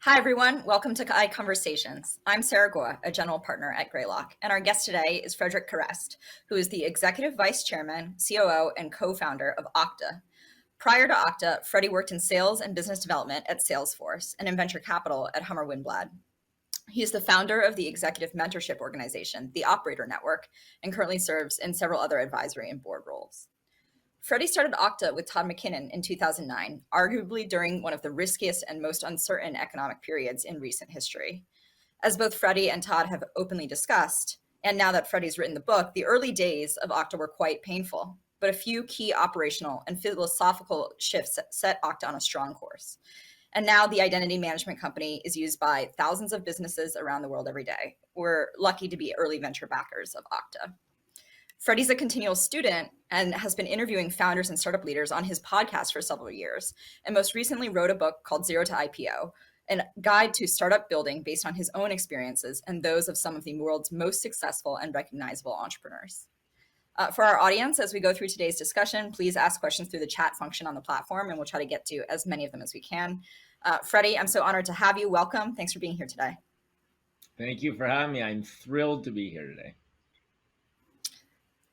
Hi, everyone. Welcome to Iconversations. I'm Sarah Guo, a general partner at Greylock, and our guest today is Frederic Kerrest, who is the Executive Vice Chairman, COO, and co-founder of Okta. Prior to Okta, Freddie worked in sales and business development at Salesforce and in venture capital at Hummer Winblad. He is the founder of the executive mentorship organization, the Operator Network, and currently serves in several other advisory and board roles. Freddie started Okta with Todd McKinnon in 2009, arguably during one of the riskiest and most uncertain economic periods in recent history. As both Freddie and Todd have openly discussed, and now that Freddie's written the book, the early days of Okta were quite painful, but a few key operational and philosophical shifts set Okta on a strong course. And now the identity management company is used by thousands of businesses around the world every day. We're lucky to be early venture backers of Okta. Freddie's a continual student and has been interviewing founders and startup leaders on his podcast for several years, and most recently wrote a book called Zero to IPO, a guide to startup building based on his own experiences and those of some of the world's most successful and recognizable entrepreneurs. For our audience, as we go through today's discussion, please ask questions through the chat function on the platform, and we'll try to get to as many of them as we can. Freddie, I'm so honored to have you. Welcome. Thanks for being here today. Thank you for having me. I'm thrilled to be here today.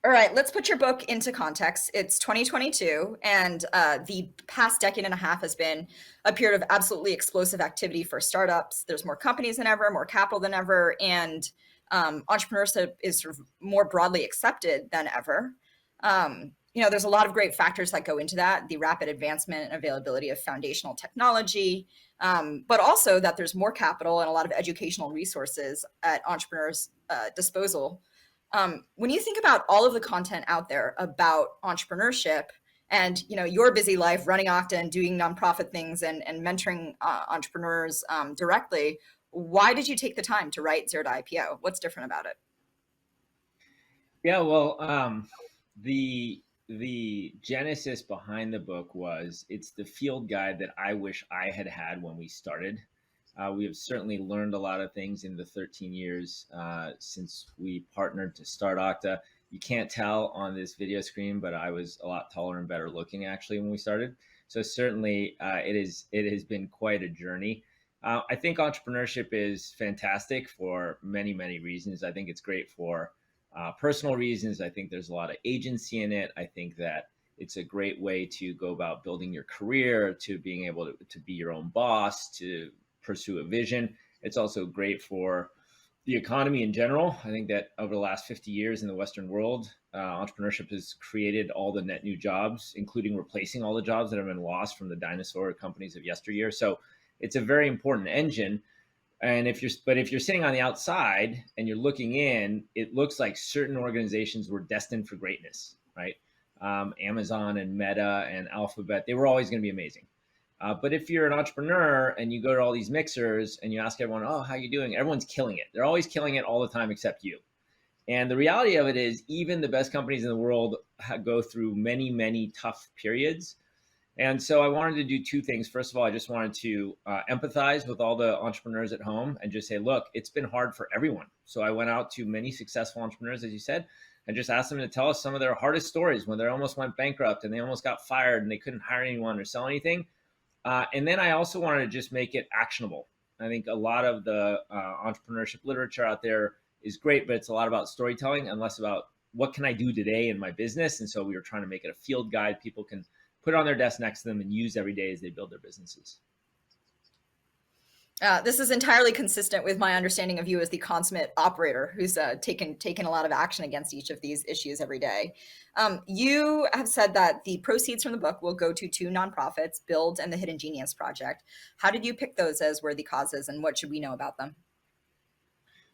All right, let's put your book into context. It's 2022, and the past decade and a half has been a period of absolutely explosive activity for startups. There's more companies than ever, more capital than ever, and entrepreneurship is sort of more broadly accepted than ever. There's a lot of great factors that go into that, the rapid advancement and availability of foundational technology, but also that there's more capital and a lot of educational resources at entrepreneurs' disposal. When you think about all of the content out there about entrepreneurship and your busy life running Okta and doing nonprofit things and mentoring entrepreneurs directly, why did you take the time to write Zero to IPO? What's different about it? Yeah, well, the genesis behind the book was it's the field guide that I wish I had had when we started. We have certainly learned a lot of things in the 13 years since we partnered to start Okta. You can't tell on this video screen, but I was a lot taller and better looking actually when we started. So certainly it has been quite a journey. I think entrepreneurship is fantastic for many, many reasons. I think it's great for personal reasons. I think there's a lot of agency in it. I think that it's a great way to go about building your career, to being able to be your own boss, to pursue a vision. It's also great for the economy in general. I think that over the last 50 years in the Western world, entrepreneurship has created all the net new jobs, including replacing all the jobs that have been lost from the dinosaur companies of yesteryear. So it's a very important engine. And if you're sitting on the outside and you're looking in, it looks like certain organizations were destined for greatness, right? Amazon and Meta and Alphabet, they were always going to be amazing. But if you're an entrepreneur and you go to all these mixers and you ask everyone, oh, how you doing? Everyone's killing it. They're always killing it all the time except you. And the reality of it is even the best companies in the world go through many, many tough periods. And so I wanted to do two things. First of all, I just wanted to empathize with all the entrepreneurs at home and just say, look, it's been hard for everyone. So I went out to many successful entrepreneurs, as you said, and just asked them to tell us some of their hardest stories when they almost went bankrupt and they almost got fired and they couldn't hire anyone or sell anything. And then I also wanted to just make it actionable. I think a lot of the entrepreneurship literature out there is great, but it's a lot about storytelling and less about what can I do today in my business. And so we were trying to make it a field guide people can put on their desk next to them and use every day as they build their businesses. This is entirely consistent with my understanding of you as the consummate operator who's taken a lot of action against each of these issues every day. You have said that the proceeds from the book will go to two nonprofits, Build and the Hidden Genius Project. How did you pick those as worthy causes, and what should we know about them?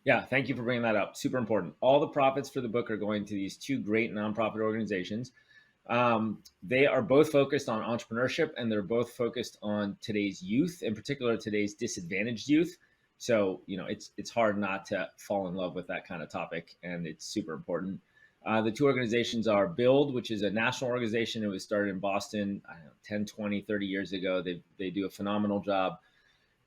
Yeah, thank you for bringing that up. Super important. All the profits for the book are going to these two great nonprofit organizations. They are both focused on entrepreneurship and they're both focused on today's youth, in particular today's disadvantaged youth. So, it's hard not to fall in love with that kind of topic, and it's super important. The two organizations are Build, which is a national organization. It was started in Boston, 10, 20, 30 years ago. They do a phenomenal job.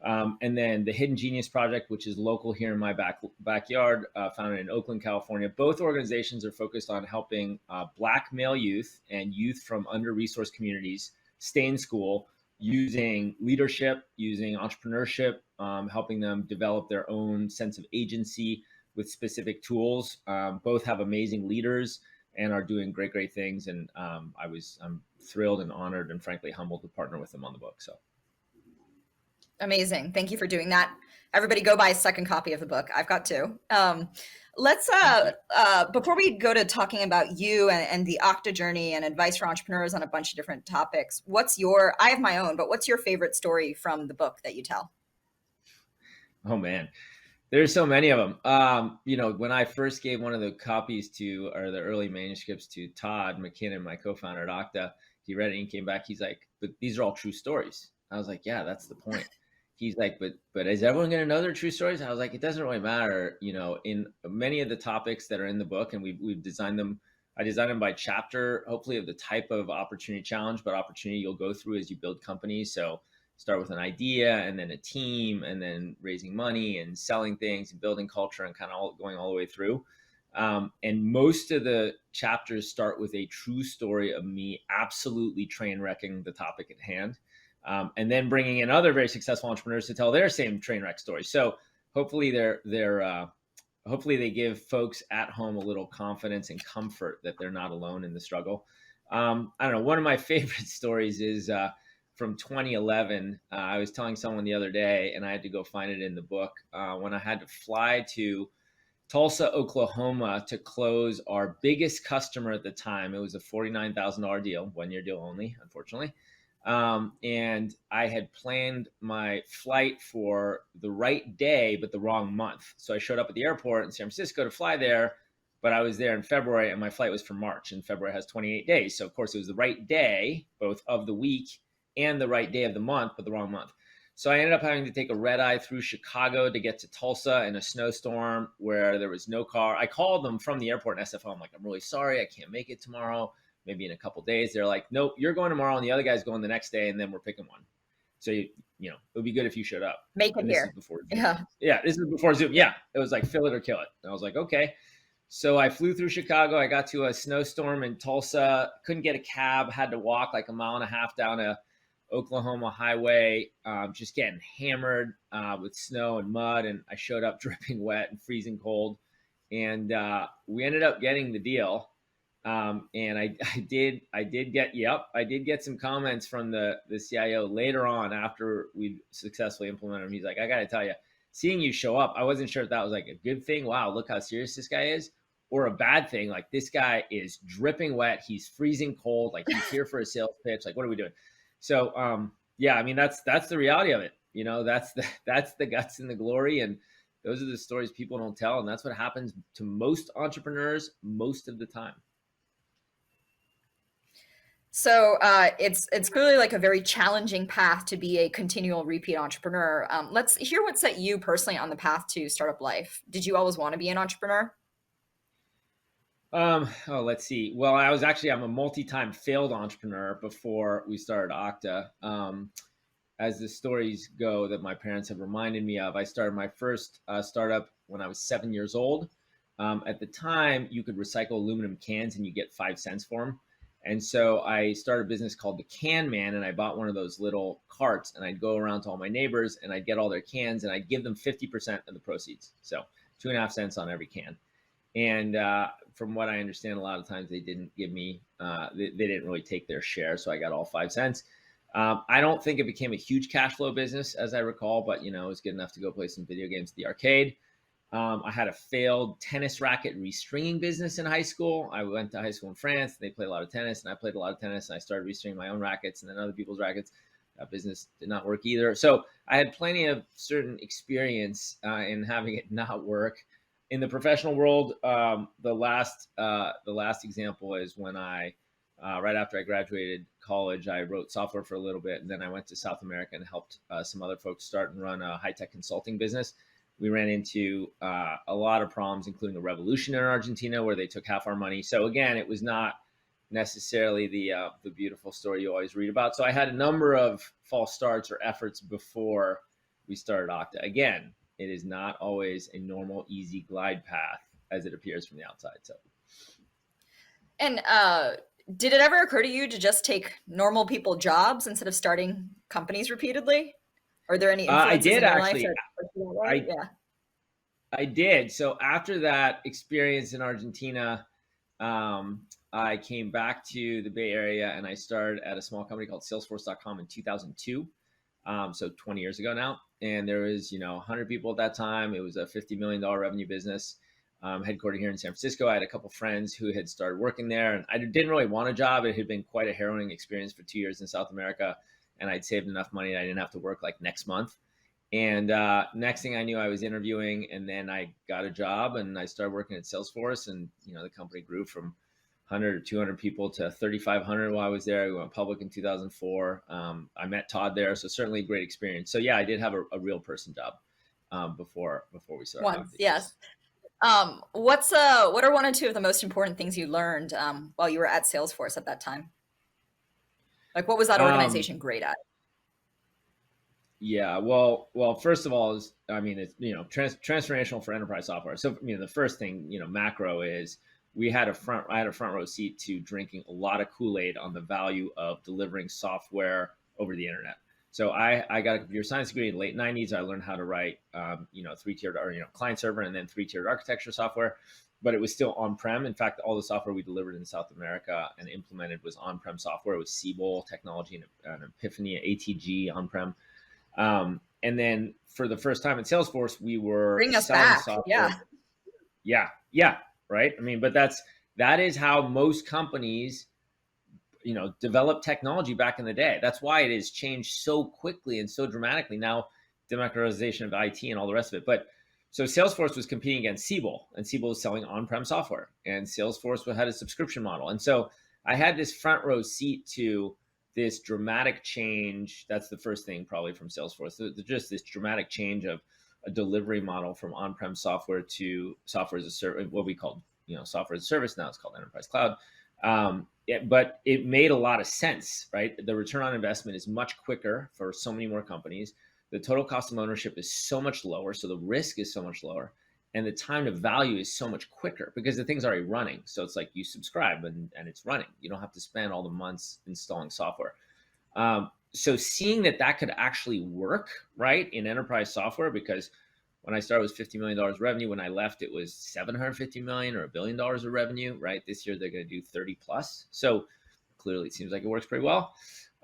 And then the Hidden Genius Project, which is local here in my backyard, founded in Oakland, California. Both organizations are focused on helping Black male youth and youth from under-resourced communities stay in school using leadership, using entrepreneurship, helping them develop their own sense of agency with specific tools. Both have amazing leaders and are doing great things. And I'm thrilled and honored and frankly humbled to partner with them on the book. So amazing. Thank you for doing that. Everybody go buy a second copy of the book. I've got two. Let's before we go to talking about you and the Okta journey and advice for entrepreneurs on a bunch of different topics, I have my own, but what's your favorite story from the book that you tell? Oh man, there's so many of them. When I first gave one of the copies or the early manuscripts to Todd McKinnon, my co-founder at Okta, he read it and came back. He's like, but these are all true stories. I was like, yeah, that's the point. He's like, but is everyone going to know their true stories? I was like, it doesn't really matter. In many of the topics that are in the book, and we've designed them, I designed them by chapter, hopefully of the type of opportunity challenge, but opportunity you'll go through as you build companies. So start with an idea and then a team and then raising money and selling things and building culture and kind of going all the way through. And most of the chapters start with a true story of me absolutely train wrecking the topic at hand. And then bringing in other very successful entrepreneurs to tell their same train wreck stories. So hopefully hopefully they give folks at home a little confidence and comfort that they're not alone in the struggle. I don't know. One of my favorite stories is from 2011. I was telling someone the other day, and I had to go find it in the book, when I had to fly to Tulsa, Oklahoma to close our biggest customer at the time. It was a $49,000 deal, 1-year deal only, unfortunately. And I had planned my flight for the right day, but the wrong month. So I showed up at the airport in San Francisco to fly there, but I was there in February and my flight was for March, and February has 28 days. So of course it was the right day, both of the week and the right day of the month, but the wrong month. So I ended up having to take a red eye through Chicago to get to Tulsa in a snowstorm where there was no car. I called them from the airport in SFO. I'm like, I'm really sorry, I can't make it tomorrow. Maybe in a couple of days. They're like, nope, you're going tomorrow, and the other guy's going the next day, and then we're picking one. So it would be good if you showed up. Make it here. This is before Zoom. Yeah, it was like fill it or kill it. And I was like, okay. So I flew through Chicago. I got to a snowstorm in Tulsa. Couldn't get a cab. Had to walk like 1.5 miles down a Oklahoma highway, just getting hammered with snow and mud. And I showed up dripping wet and freezing cold. And we ended up getting the deal. And I did get some comments from the CIO later on after we successfully implemented him. He's like, I got to tell you, seeing you show up, I wasn't sure if that was like a good thing. Wow, look how serious this guy is, or a bad thing. Like, this guy is dripping wet. He's freezing cold. Like, he's here for a sales pitch. Like, what are we doing? So, yeah, I mean, that's the reality of it. That's the guts and the glory. And those are the stories people don't tell. And that's what happens to most entrepreneurs most of the time. So it's clearly like a very challenging path to be a continual repeat entrepreneur. Let's hear what set you personally on the path to startup life. Did you always want to be an entrepreneur? Let's see. Well, I'm a multi-time failed entrepreneur before we started Okta. As the stories go that my parents have reminded me of, I started my first startup when I was 7 years old. At the time, you could recycle aluminum cans and you get 5 cents for them. And so I started a business called the Can Man, and I bought one of those little carts, and I'd go around to all my neighbors and I'd get all their cans and I'd give them 50% of the proceeds. So 2.5 cents on every can. And from what I understand, a lot of times they didn't give me, they didn't really take their share. So I got all 5 cents. I don't think it became a huge cash flow business, as I recall, but it was good enough to go play some video games at the arcade. I had a failed tennis racket restringing business in high school. I went to high school in France. They played a lot of tennis, and I played a lot of tennis. And I started restringing my own rackets and then other people's rackets. That business did not work either. So I had plenty of certain experience in having it not work. In the professional world, the last example is when I, right after I graduated college, I wrote software for a little bit, and then I went to South America and helped some other folks start and run a high-tech consulting business. We ran into a lot of problems, including a revolution in Argentina where they took half our money. So again, it was not necessarily the beautiful story you always read about. So I had a number of false starts or efforts before we started Okta. Again, it is not always a normal, easy glide path as it appears from the outside. So, and did it ever occur to you to just take normal people jobs instead of starting companies repeatedly? Are there any I influences did in your life actually. that push you that way? I Yeah. I did. So after that experience in Argentina, um, I came back to the Bay Area and I started at a small company called Salesforce.com in 2002. So 20 years ago now. And there was, 100 people at that time. It was a $50 million revenue business, headquartered here in San Francisco. I had a couple friends who had started working there, and I didn't really want a job. It had been quite a harrowing experience for 2 years in South America, and I'd saved enough money that I didn't have to work like next month. And next thing I knew, I was interviewing, and then I got a job, and I started working at Salesforce, and the company grew from 100 or 200 people to 3,500 while I was there. We went public in 2004. I met Todd there, so certainly a great experience. So yeah, I did have a real person job before we started. Once, yes. What are one or two of the most important things you learned while you were at Salesforce at that time? Like, what was that Um, organization great at? Yeah, well, first of all, it's transformational for enterprise software. So the first thing macro is I had a front row seat to drinking a lot of Kool-Aid on the value of delivering software over the internet. So I got a computer science degree in the late '90s. I learned how to write three-tiered or client server and then three-tiered architecture software, but it was still on-prem. In fact, all the software we delivered in South America and implemented was on-prem software. It was Siebel technology and an Epiphany, ATG on-prem. And then for the first time at Salesforce, we were Bring us selling back. software. Yeah. Yeah, right. But that is how most companies, develop technology back in the day. That's why it has changed so quickly and so dramatically now, democratization of IT and all the rest of it. But so Salesforce was competing against Siebel, and Siebel was selling on-prem software, and Salesforce had a subscription model. And so I had this front row seat to this dramatic change. That's the first thing probably from Salesforce. Just this dramatic change of a delivery model from on-prem software to software as a service, what we called, software as a service. Now it's called enterprise cloud. But it made a lot of sense, right? The return on investment is much quicker for so many more companies. The total cost of ownership is so much lower, so the risk is so much lower, and the time to value is so much quicker because the thing's already running. So it's like you subscribe and it's running. You don't have to spend all the months installing software. So seeing that could actually work, right, in enterprise software, because when I started, it was $50 million revenue. When I left, it was $750 million or $1 billion of revenue, right? This year, they're going to do 30 plus. So clearly, it seems like it works pretty well.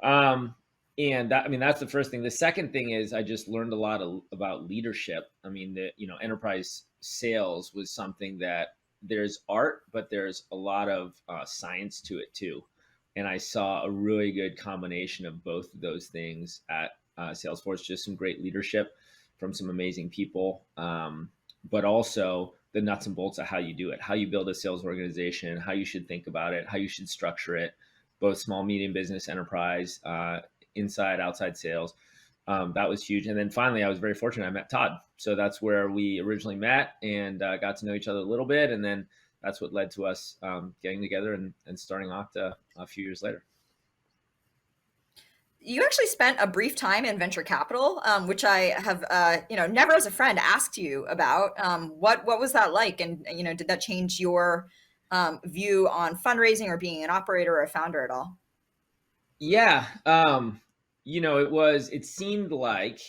And that's the first thing. The second thing is I just learned a lot about leadership. Enterprise sales was something that there's art, but there's a lot of science to it too. And I saw a really good combination of both of those things at Salesforce. Just some great leadership from some amazing people, but also the nuts and bolts of how you do it, how you build a sales organization, how you should think about it, how you should structure it, both small, medium business, enterprise, inside, outside sales. That was huge. And then finally, I was very fortunate. I met Todd. So that's where we originally met and got to know each other a little bit. And then that's what led to us getting together and starting Okta a few years later. You actually spent a brief time in venture capital, which I have, never as a friend asked you about. What was that like? And, did that change your view on fundraising or being an operator or a founder at all? Yeah. It seemed like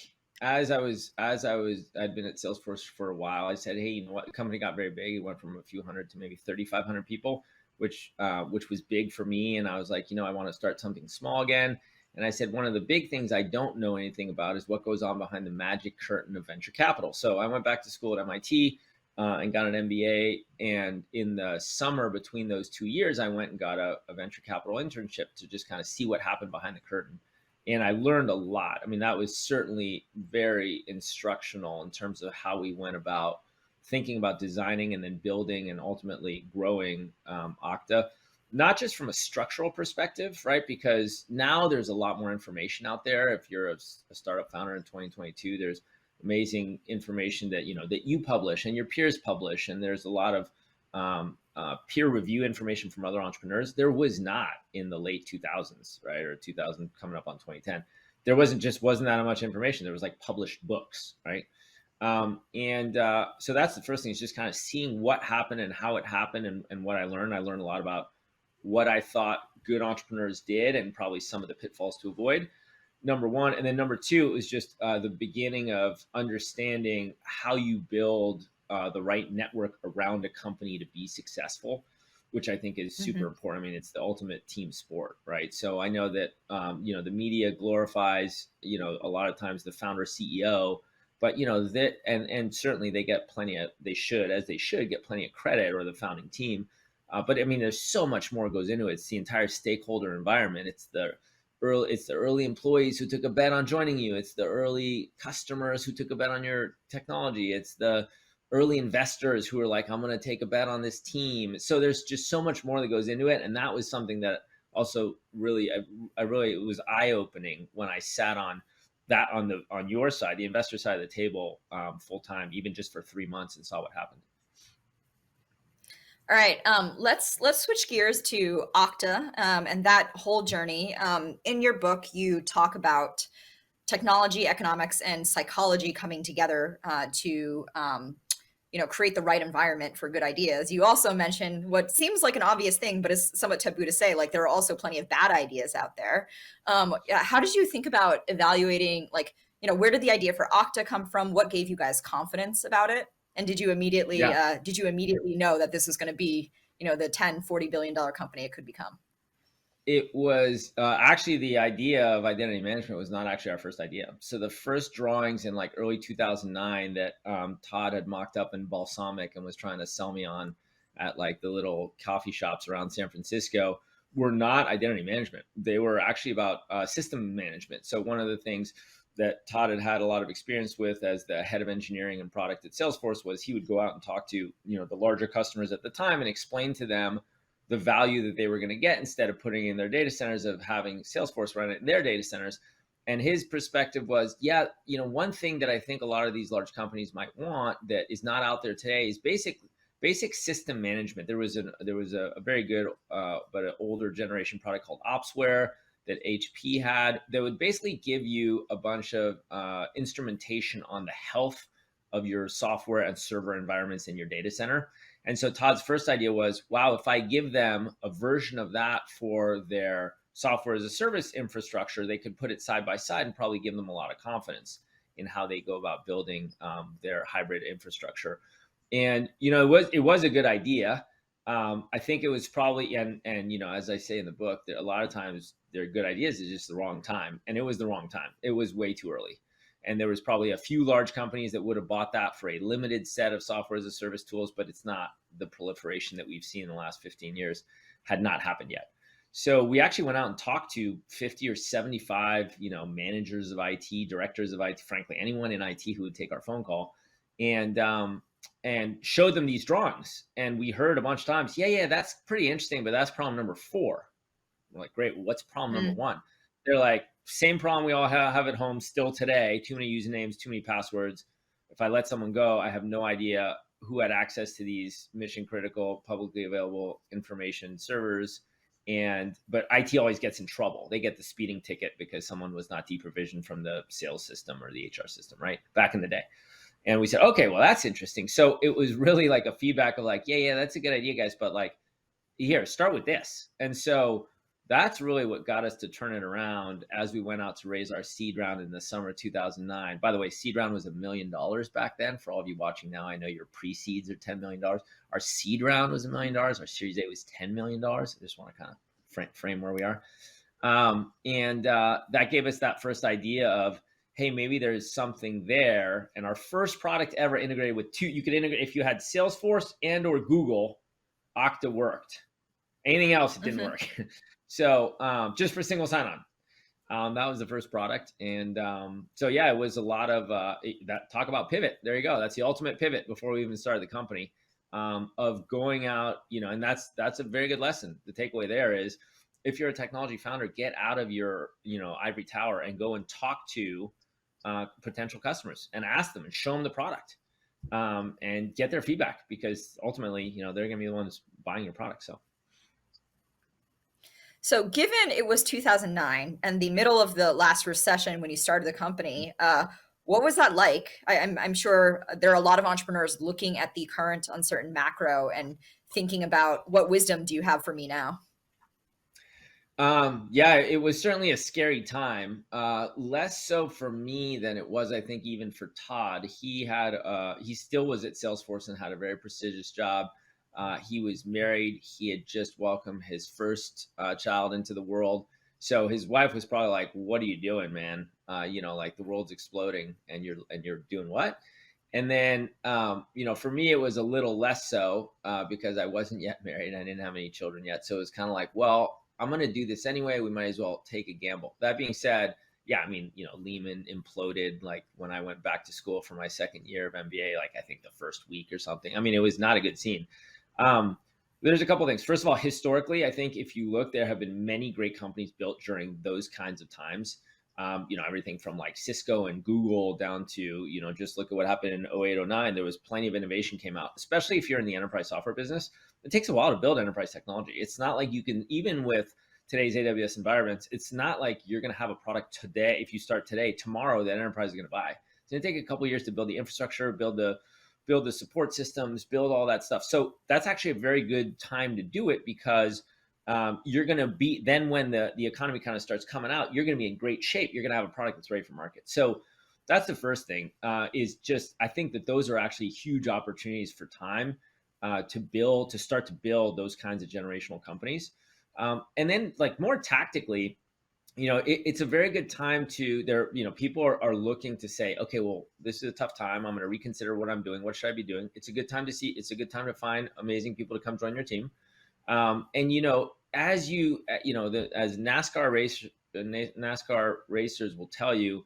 I'd been at Salesforce for a while. I said, hey, you know what? The company got very big. It went from a few hundred to maybe 3,500 people, which was big for me. And I was like, I want to start something small again. And I said, one of the big things I don't know anything about is what goes on behind the magic curtain of venture capital. So I went back to school at MIT and got an MBA. And in the summer between those 2 years, I went and got a venture capital internship to just kind of see what happened behind the curtain. And I learned a lot. That was certainly very instructional in terms of how we went about thinking about designing and then building and ultimately growing Okta. Not just from a structural perspective, right? Because now there's a lot more information out there. If you're a startup founder in 2022, there's amazing information that you publish and your peers publish, and there's a lot of peer review information from other entrepreneurs. There was not in the late 2000s, right, or 2000 coming up on 2010. There wasn't that much information. There was like published books, right? So that's the first thing, is just kind of seeing what happened and how it happened and what I learned. I learned a lot about what I thought good entrepreneurs did and probably some of the pitfalls to avoid. number one. And then number two, it was just the beginning of understanding how you build the right network around a company to be successful, which I think is super Hmm. important. I mean, it's the ultimate team sport, right? So I know that, the media glorifies, a lot of times the founder CEO, but that, and certainly they should, as they should, get plenty of credit, or the founding team. But I mean, there's so much more goes into it. It's the entire stakeholder environment. It's the early employees who took a bet on joining you. It's the early customers who took a bet on your technology. It's the early investors who are like, I'm going to take a bet on this team. So there's just so much more that goes into it. And that was something that also really, I really, it was eye opening when I sat on that, on your side, the investor side of the table, full time, even just for 3 months, and saw what happened. All right, let's switch gears to Okta, and that whole journey. In your book, you talk about technology, economics, and psychology coming together to create the right environment for good ideas. You also mentioned what seems like an obvious thing, but is somewhat taboo to say. Like, there are also plenty of bad ideas out there. Yeah, how did you think about evaluating? Like, where did the idea for Okta come from? What gave you guys confidence about it? And Yeah. did you immediately know that this was going to be the 10-40 billion-dollar company it could become? It was actually, the idea of identity management was not actually our first idea. So the first drawings in like early 2009 that Todd had mocked up in balsamic and was trying to sell me on at like the little coffee shops around San Francisco were not identity management. They were actually about system management. So one of the things that Todd had a lot of experience with as the head of engineering and product at Salesforce was he would go out and talk to the larger customers at the time and explain to them the value that they were going to get, instead of putting in their data centers, of having Salesforce run it in their data centers. And his perspective was, yeah, one thing that I think a lot of these large companies might want that is not out there today is basic system management. There was a very good but an older generation product called Opsware that HP had that would basically give you a bunch of instrumentation on the health of your software and server environments in your data center. And so Todd's first idea was, wow, if I give them a version of that for their software as a service infrastructure, they could put it side by side and probably give them a lot of confidence in how they go about building their hybrid infrastructure. And it was a good idea. I think it was probably, and as I say in the book, that a lot of times they're good ideas, it's just the wrong time, and it was the wrong time. It was way too early. And there was probably a few large companies that would have bought that for a limited set of software as a service tools, but it's not the proliferation that we've seen in the last 15 years, had not happened yet. So we actually went out and talked to 50 or 75, managers of IT, directors of IT, frankly, anyone in IT who would take our phone call, and showed them these drawings. And we heard a bunch of times, yeah, that's pretty interesting, but that's problem number 4. We're like, great, what's problem number 1? They're like, same problem we all have at home still today. Too many usernames, too many passwords. If I let someone go, I have no idea who had access to these mission critical, publicly available information servers. But IT always gets in trouble. They get the speeding ticket because someone was not deprovisioned from the sales system or the HR system, right? Back in the day. And we said, okay, well, that's interesting. So it was really like a feedback of like, yeah, that's a good idea, guys. But like, here, start with this. And so that's really what got us to turn it around as we went out to raise our seed round in the summer of 2009. By the way, seed round was $1 million back then. For all of you watching now, I know your pre-seeds are $10 million. Our seed round was $1 million. Our Series A was $10 million. I just want to kind of frame where we are. That gave us that first idea of, hey, maybe there's something there. And our first product ever integrated with you could integrate, if you had Salesforce and or Google, Okta worked. Anything else, it didn't work. So just for single sign-on, that was the first product. And so, yeah, it was a lot of that. Talk about pivot. There you go. That's the ultimate pivot before we even started the company, of going out, and that's a very good lesson. The takeaway there is, if you're a technology founder, get out of your, ivory tower and go and talk to potential customers and ask them and show them the product, and get their feedback, because ultimately, they're going to be the ones buying your product. So given it was 2009 and the middle of the last recession when you started the company, what was that like? I'm sure there are a lot of entrepreneurs looking at the current uncertain macro and thinking about, what wisdom do you have for me now? Yeah, it was certainly a scary time. Less so for me than it was, I think, even for Todd. He still was at Salesforce and had a very prestigious job. He was married. He had just welcomed his first child into the world. So his wife was probably like, "What are you doing, man? Like the world's exploding, and you're doing what?" And then, for me, it was a little less so because I wasn't yet married. I didn't have any children yet. So it was kind of like, well, I'm going to do this anyway. We might as well take a gamble. That being said, yeah, I mean, Lehman imploded like when I went back to school for my second year of MBA, like I think the first week or something. I mean, it was not a good scene. Um, there's a couple things. First of all, historically, I think if you look, there have been many great companies built during those kinds of times. Everything from like Cisco and Google down to, just look at what happened in 08, 09. There was plenty of innovation came out, especially if you're in the enterprise software business. It takes a while to build enterprise technology. It's not like you can, even with today's AWS environments, it's not like you're going to have a product today. If you start today, tomorrow, that enterprise is going to buy. It's going to take a couple of years to build the infrastructure, build the support systems, build all that stuff. So that's actually a very good time to do it because you're going to be then when the economy kind of starts coming out, you're going to be in great shape. You're going to have a product that's ready for market. So that's the first thing is just, I think that those are actually huge opportunities for time to start to build those kinds of generational companies. And then like more tactically, it's a very good time to there, people are looking to say, okay, well, this is a tough time. I'm going to reconsider what I'm doing. What should I be doing? It's a good time to find amazing people to come join your team. And as NASCAR racers will tell you,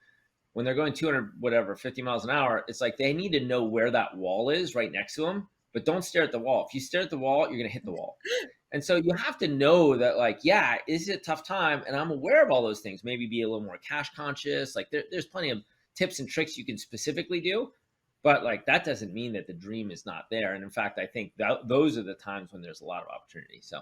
when they're going 50 miles an hour, it's like they need to know where that wall is right next to them, but don't stare at the wall. If you stare at the wall, you're going to hit the wall. And so you have to know that, like, yeah, this is a tough time, and I'm aware of all those things. Maybe be a little more cash conscious. Like there's plenty of tips and tricks you can specifically do, but like that doesn't mean that the dream is not there. And in fact, I think that those are the times when there's a lot of opportunity. So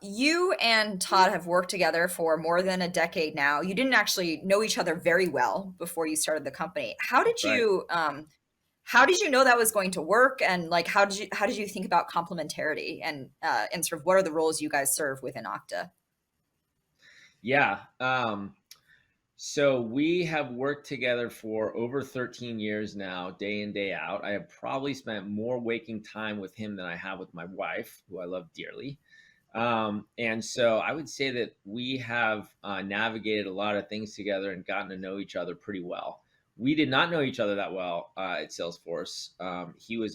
you and Todd have worked together for more than a decade now. You didn't actually know each other very well before you started the company. How did right. you know that was going to work? And like, how did you think about complementarity and sort of what are the roles you guys serve within Okta? Yeah. So we have worked together for over 13 years now, day in, day out. I have probably spent more waking time with him than I have with my wife, who I love dearly. And so I would say that we have navigated a lot of things together and gotten to know each other pretty well. We did not know each other that well at Salesforce. He was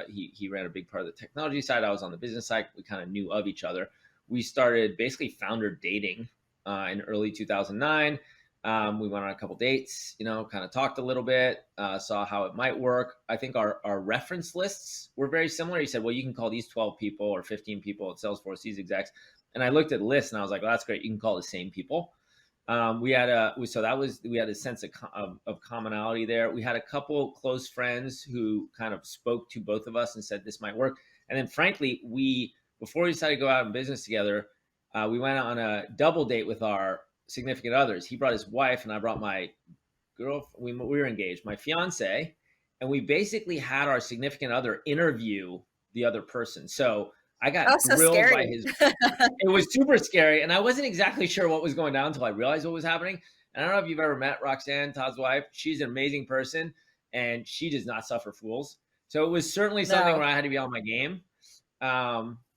he ran a big part of the technology side. I was on the business side. We kind of knew of each other. We started basically founder dating in early 2009. We went on a couple dates, kind of talked a little bit, saw how it might work. I think our reference lists were very similar. He said, well, you can call these 12 people or 15 people at Salesforce, these execs. And I looked at the list and I was like, well, that's great. You can call the same people. We had a sense of commonality there. We had a couple close friends who kind of spoke to both of us and said this might work. And then frankly, before we decided to go out in business together, we went on a double date with our significant others. He brought his wife and I brought my girl. We were engaged, my fiance, and we basically had our significant other interview the other person. So I got Oh, so grilled by scary. his. It was super scary, and I wasn't exactly sure what was going down until I realized what was happening. And I don't know if you've ever met Roxanne, Todd's wife. She's an amazing person, and she does not suffer fools. So it was certainly something No. where I had to be on my game.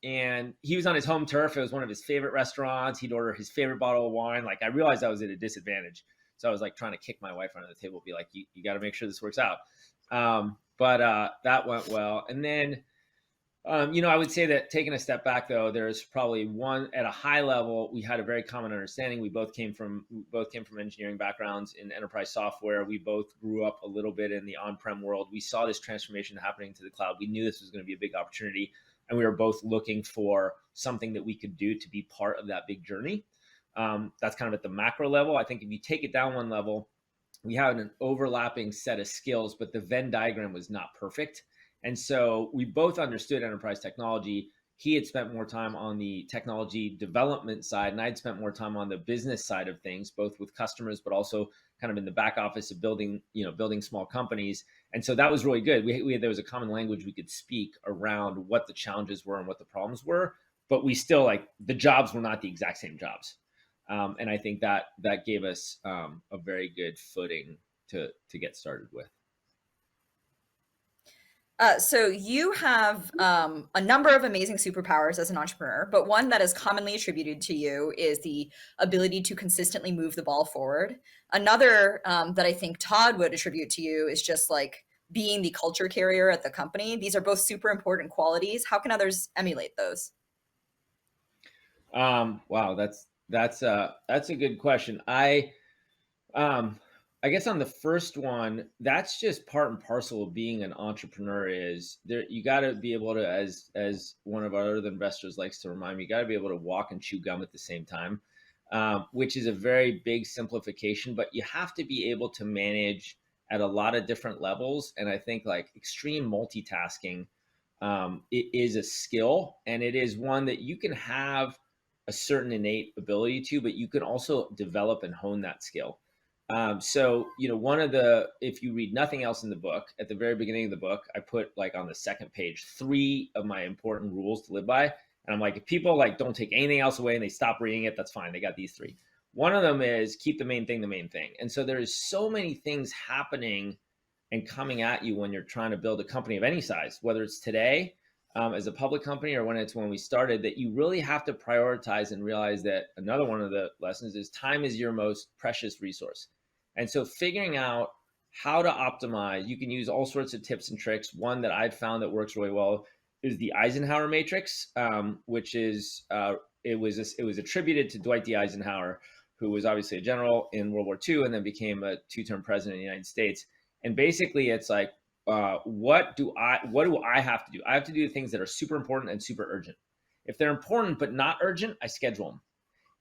And he was on his home turf. It was one of his favorite restaurants. He'd order his favorite bottle of wine. Like I realized I was at a disadvantage. So I was like trying to kick my wife under the table, be like, you got to make sure this works out. But that went well. And then, I would say that taking a step back though, there's probably one at a high level, we had a very common understanding. We both came from engineering backgrounds in enterprise software. We both grew up a little bit in the on-prem world. We saw this transformation happening to the cloud. We knew this was going to be a big opportunity. And we were both looking for something that we could do to be part of that big journey. That's kind of at the macro level. I think if you take it down one level, we had an overlapping set of skills, but the Venn diagram was not perfect. And so we both understood enterprise technology. He had spent more time on the technology development side, and I'd spent more time on the business side of things, both with customers, but also kind of in the back office of building small companies. And so that was really good. There was a common language we could speak around what the challenges were and what the problems were. but we still like the jobs were not the exact same jobs. And I think that gave us a very good footing to get started with. So you have a number of amazing superpowers as an entrepreneur, but one that is commonly attributed to you is the ability to consistently move the ball forward. Another that I think Todd would attribute to you is just like being the culture carrier at the company. These are both super important qualities. How can others emulate those? Wow, that's a good question. Um, I guess on the first one, that's just part and parcel of being an entrepreneur. Is there you got to be able to, as one of our other investors likes to remind me, you got to be able to walk and chew gum at the same time, which is a very big simplification. But you have to be able to manage at a lot of different levels, and I think like extreme multitasking, it is a skill, and it is one that you can have a certain innate ability to, but you can also develop and hone that skill. So, one of if you read nothing else in the book, at the very beginning of the book, I put like on the second page, 3 of my important rules to live by. And I'm like, if people like don't take anything else away and they stop reading it, that's fine. They got these 3. One of them is keep the main thing, the main thing. And so there's so many things happening and coming at you when you're trying to build a company of any size, whether it's today, as a public company, or when we started, that you really have to prioritize and realize that another one of the lessons is time is your most precious resource. And so figuring out how to optimize, you can use all sorts of tips and tricks. One that I've found that works really well is the Eisenhower matrix, which is it was attributed to Dwight D. Eisenhower, who was obviously a general in World War II and then became a 2-term president of the United States. And basically, it's like, what do I have to do? I have to do things that are super important and super urgent. If they're important but not urgent, I schedule them.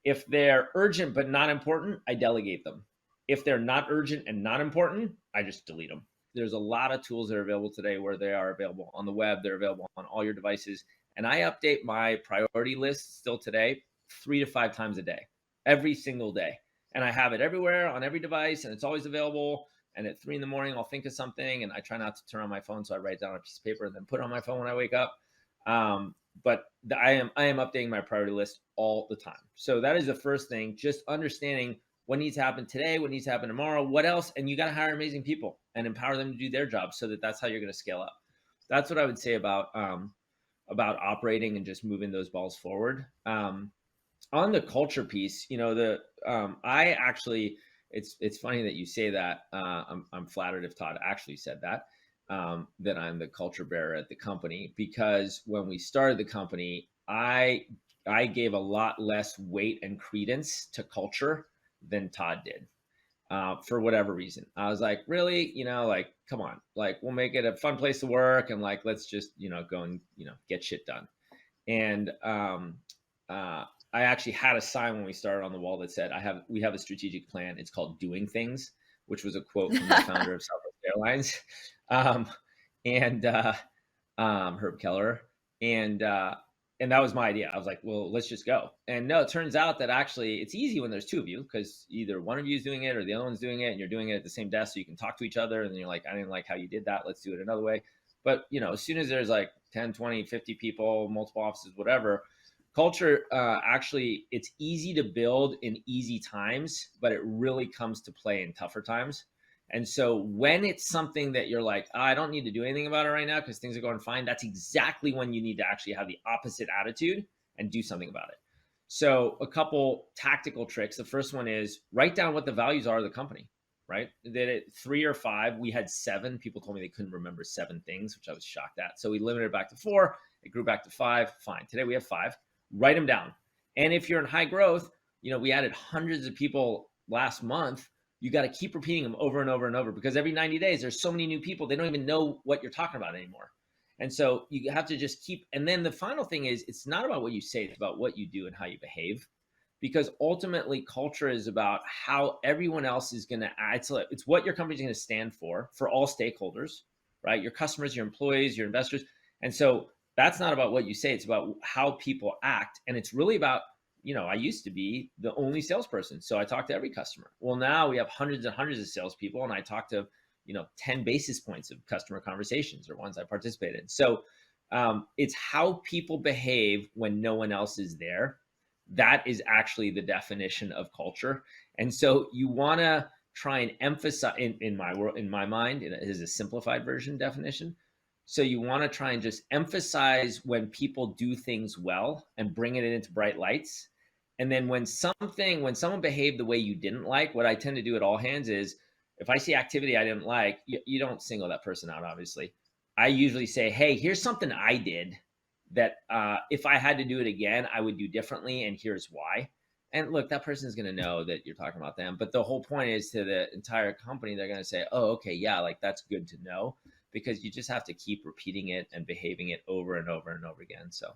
If they're urgent but not important, I delegate them. If they're not urgent and not important, I just delete them. There's a lot of tools that are available today where they are available on the web. They're available on all your devices. And I update my priority list still today 3 to 5 times a day, every single day. And I have it everywhere on every device, and it's always available. And at 3 in the morning, I'll think of something, and I try not to turn on my phone. So I write down a piece of paper and then put it on my phone when I wake up. But I am updating my priority list all the time. So that is the first thing, just understanding what needs to happen today, what needs to happen tomorrow, what else, and you got to hire amazing people and empower them to do their job, so that's how you're going to scale up. That's what I would say about operating and just moving those balls forward. On the culture piece, I actually, it's funny that you say that. I'm flattered if Todd actually said that I'm the culture bearer at the company, because when we started the company, I gave a lot less weight and credence to culture than Todd did, for whatever reason. I was like, really, like, come on, like, we'll make it a fun place to work, and like, let's just, go and, get shit done. And I actually had a sign when we started on the wall that said, we have a strategic plan. It's called Doing Things, which was a quote from the founder of Southwest Airlines, and Herb Keller. And that was my idea. I was like, well, let's just go. And no, it turns out that actually it's easy when there's 2 of you, because either one of you is doing it or the other one's doing it, and you're doing it at the same desk, so you can talk to each other. And then you're like, I didn't like how you did that. Let's do it another way. But, as soon as there's like 10, 20, 50 people, multiple offices, whatever, culture, actually, it's easy to build in easy times, but it really comes to play in tougher times. And so when it's something that you're like, I don't need to do anything about it right now because things are going fine, that's exactly when you need to actually have the opposite attitude and do something about it. So a couple tactical tricks. The first one is write down what the values are of the company, right? That at 3 or 5, we had 7. People told me they couldn't remember 7 things, which I was shocked at. So we limited it back to 4. It grew back to 5. Fine. Today we have 5. Write them down. And if you're in high growth, we added hundreds of people last month. You got to keep repeating them over and over and over, because every 90 days, there's so many new people, they don't even know what you're talking about anymore. And so you have to just keep, and then the final thing is, it's not about what you say, it's about what you do and how you behave, because ultimately culture is about how everyone else is going to act. It's what your company's going to stand for all stakeholders, right? Your customers, your employees, your investors. And so that's not about what you say, it's about how people act. And it's really about, I used to be the only salesperson, so I talked to every customer. Well, now we have hundreds and hundreds of salespeople, and I talk to, 10 basis points of customer conversations, or ones I participate in. So It's how people behave when no one else is there. That is actually the definition of culture. And so you want to try and emphasize in my world, in my mind, it is a simplified version definition. So you want to try and just emphasize when people do things well and bring it into bright lights. And then when someone behaved the way you didn't like, what I tend to do at all hands is if I see activity I didn't like, you don't single that person out, obviously. I usually say, hey, here's something I did that if I had to do it again, I would do differently. And here's why. And look, that person is going to know that you're talking about them. But the whole point is to the entire company, they're going to say, oh, okay, yeah, like that's good to know, because you just have to keep repeating it and behaving it over and over and over again. So,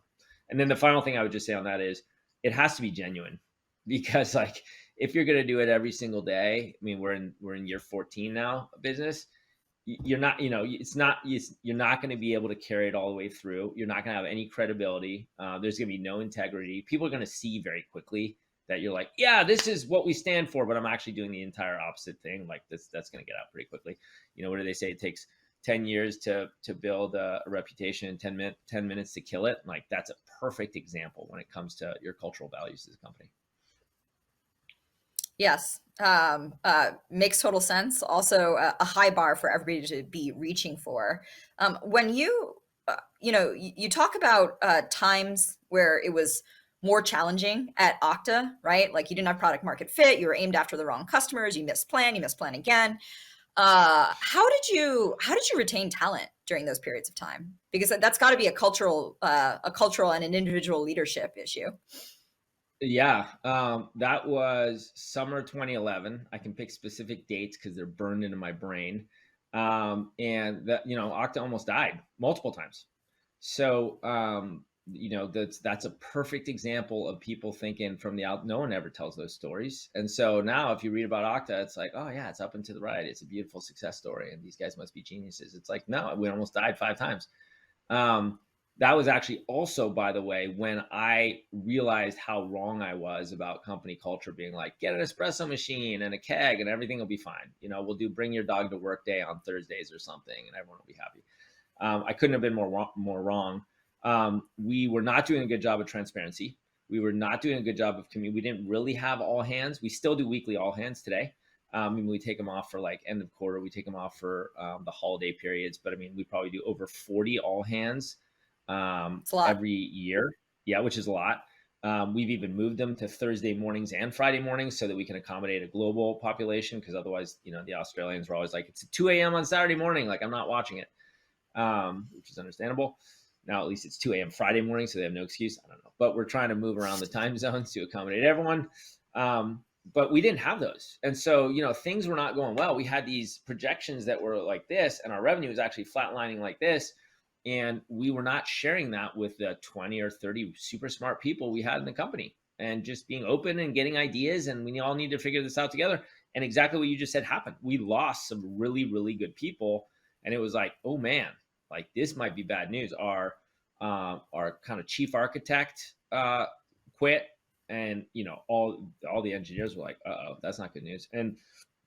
and then the final thing I would just say on that is it has to be genuine, because like if you're going to do it every single day, I mean, we're in year 14 now of business. You're not, it's not, you're not going to be able to carry it all the way through. You're not going to have any credibility. There's going to be no integrity. People are going to see very quickly that you're like, yeah, this is what we stand for, but I'm actually doing the entire opposite thing. Like that's going to get out pretty quickly. What do they say? It takes 10 years to build a reputation, and 10 minutes to kill it. Like that's a perfect example when it comes to your cultural values as a company. Yes, makes total sense. Also, a high bar for everybody to be reaching for. When you talk about times where it was more challenging at Okta, right? Like you didn't have product market fit, you were aimed after the wrong customers, you missed plan again. How did you retain talent during those periods of time? Because that's got to be a cultural and an individual leadership issue. Yeah, that was summer 2011. I can pick specific dates because they're burned into my brain. And that, Okta almost died multiple times. So, that's a perfect example of people thinking from the out. No one ever tells those stories. And so now, if you read about Okta, it's like, oh yeah, it's up and to the right. It's a beautiful success story, and these guys must be geniuses. It's like, no, we almost died 5 times. That was actually also, by the way, when I realized how wrong I was about company culture being like, get an espresso machine and a keg and everything will be fine. We'll do bring your dog to work day on Thursdays or something, and everyone will be happy. I couldn't have been more wrong. We were not doing a good job of transparency. We were not doing a good job of community. We didn't really have all hands. We still do weekly all hands today. We take them off for like end of quarter. We take them off for the holiday periods. But I mean, we probably do over 40 all hands It's a lot. every year. Yeah, which is a lot. We've even moved them to Thursday mornings and Friday mornings so that we can accommodate a global population. Because otherwise, the Australians were always like, it's 2 a.m. on Saturday morning. Like, I'm not watching it, which is understandable. Now, at least it's 2 a.m. Friday morning, so they have no excuse. I don't know. But we're trying to move around the time zones to accommodate everyone. But we didn't have those. And so, things were not going well. We had these projections that were like this, and our revenue was actually flatlining like this. And we were not sharing that with the 20 or 30 super smart people we had in the company, and just being open and getting ideas. And we all need to figure this out together. And exactly what you just said happened. We lost some really, really good people. And it was like, oh man, like this might be bad news. Our kind of chief architect quit, and all the engineers were like, uh-oh, that's not good news. And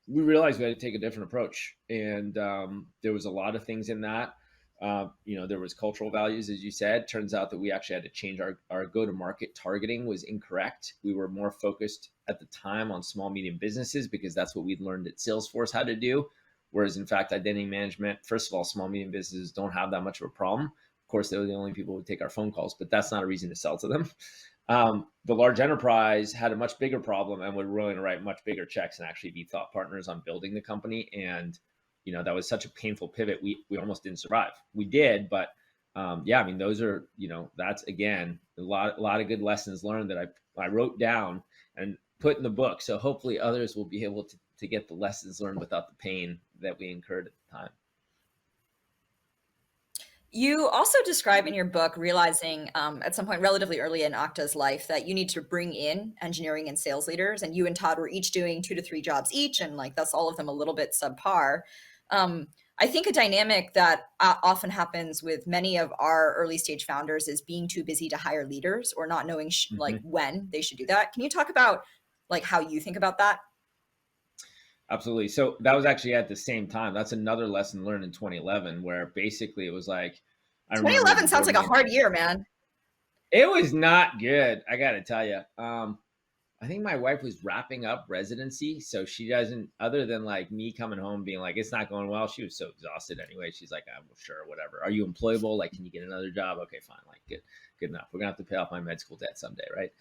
we realized we had to take a different approach. And there was a lot of things in that. There was cultural values, as you said. Turns out that we actually had to change our go-to-market targeting was incorrect. We were more focused at the time on small, medium businesses because that's what we'd learned at Salesforce how to do. Whereas in fact, identity management, first of all, small, medium businesses don't have that much of a problem. Of course, they were the only people who would take our phone calls, but that's not a reason to sell to them. The large enterprise had a much bigger problem and would willing to write much bigger checks and actually be thought partners on building the company. And that was such a painful pivot. We almost didn't survive. We did, but yeah, I mean, those are, that's again, a lot of good lessons learned that I wrote down and put in the book. So hopefully others will be able to get the lessons learned without the pain that we incurred at the time. You also describe in your book realizing at some point relatively early in Okta's life that you need to bring in engineering and sales leaders, and you and Todd were each doing 2 to 3 jobs each, and like that's all of them a little bit subpar. I think a dynamic that often happens with many of our early stage founders is being too busy to hire leaders or not knowing like when they should do that. Can you talk about like how you think about that? Absolutely. So that was actually at the same time. That's another lesson learned in 2011, where basically it was like, I remember the 2011 sounds board like a meeting. hard year, man. It was not good. I got to tell you. I think my wife was wrapping up residency, so she doesn't. Other than like me coming home being like, "It's not going well." She was so exhausted anyway. She's like, "I'm sure, whatever. Are you employable? Like, can you get another job? Okay, fine. Like, good enough. We're gonna have to pay off my med school debt someday, right?"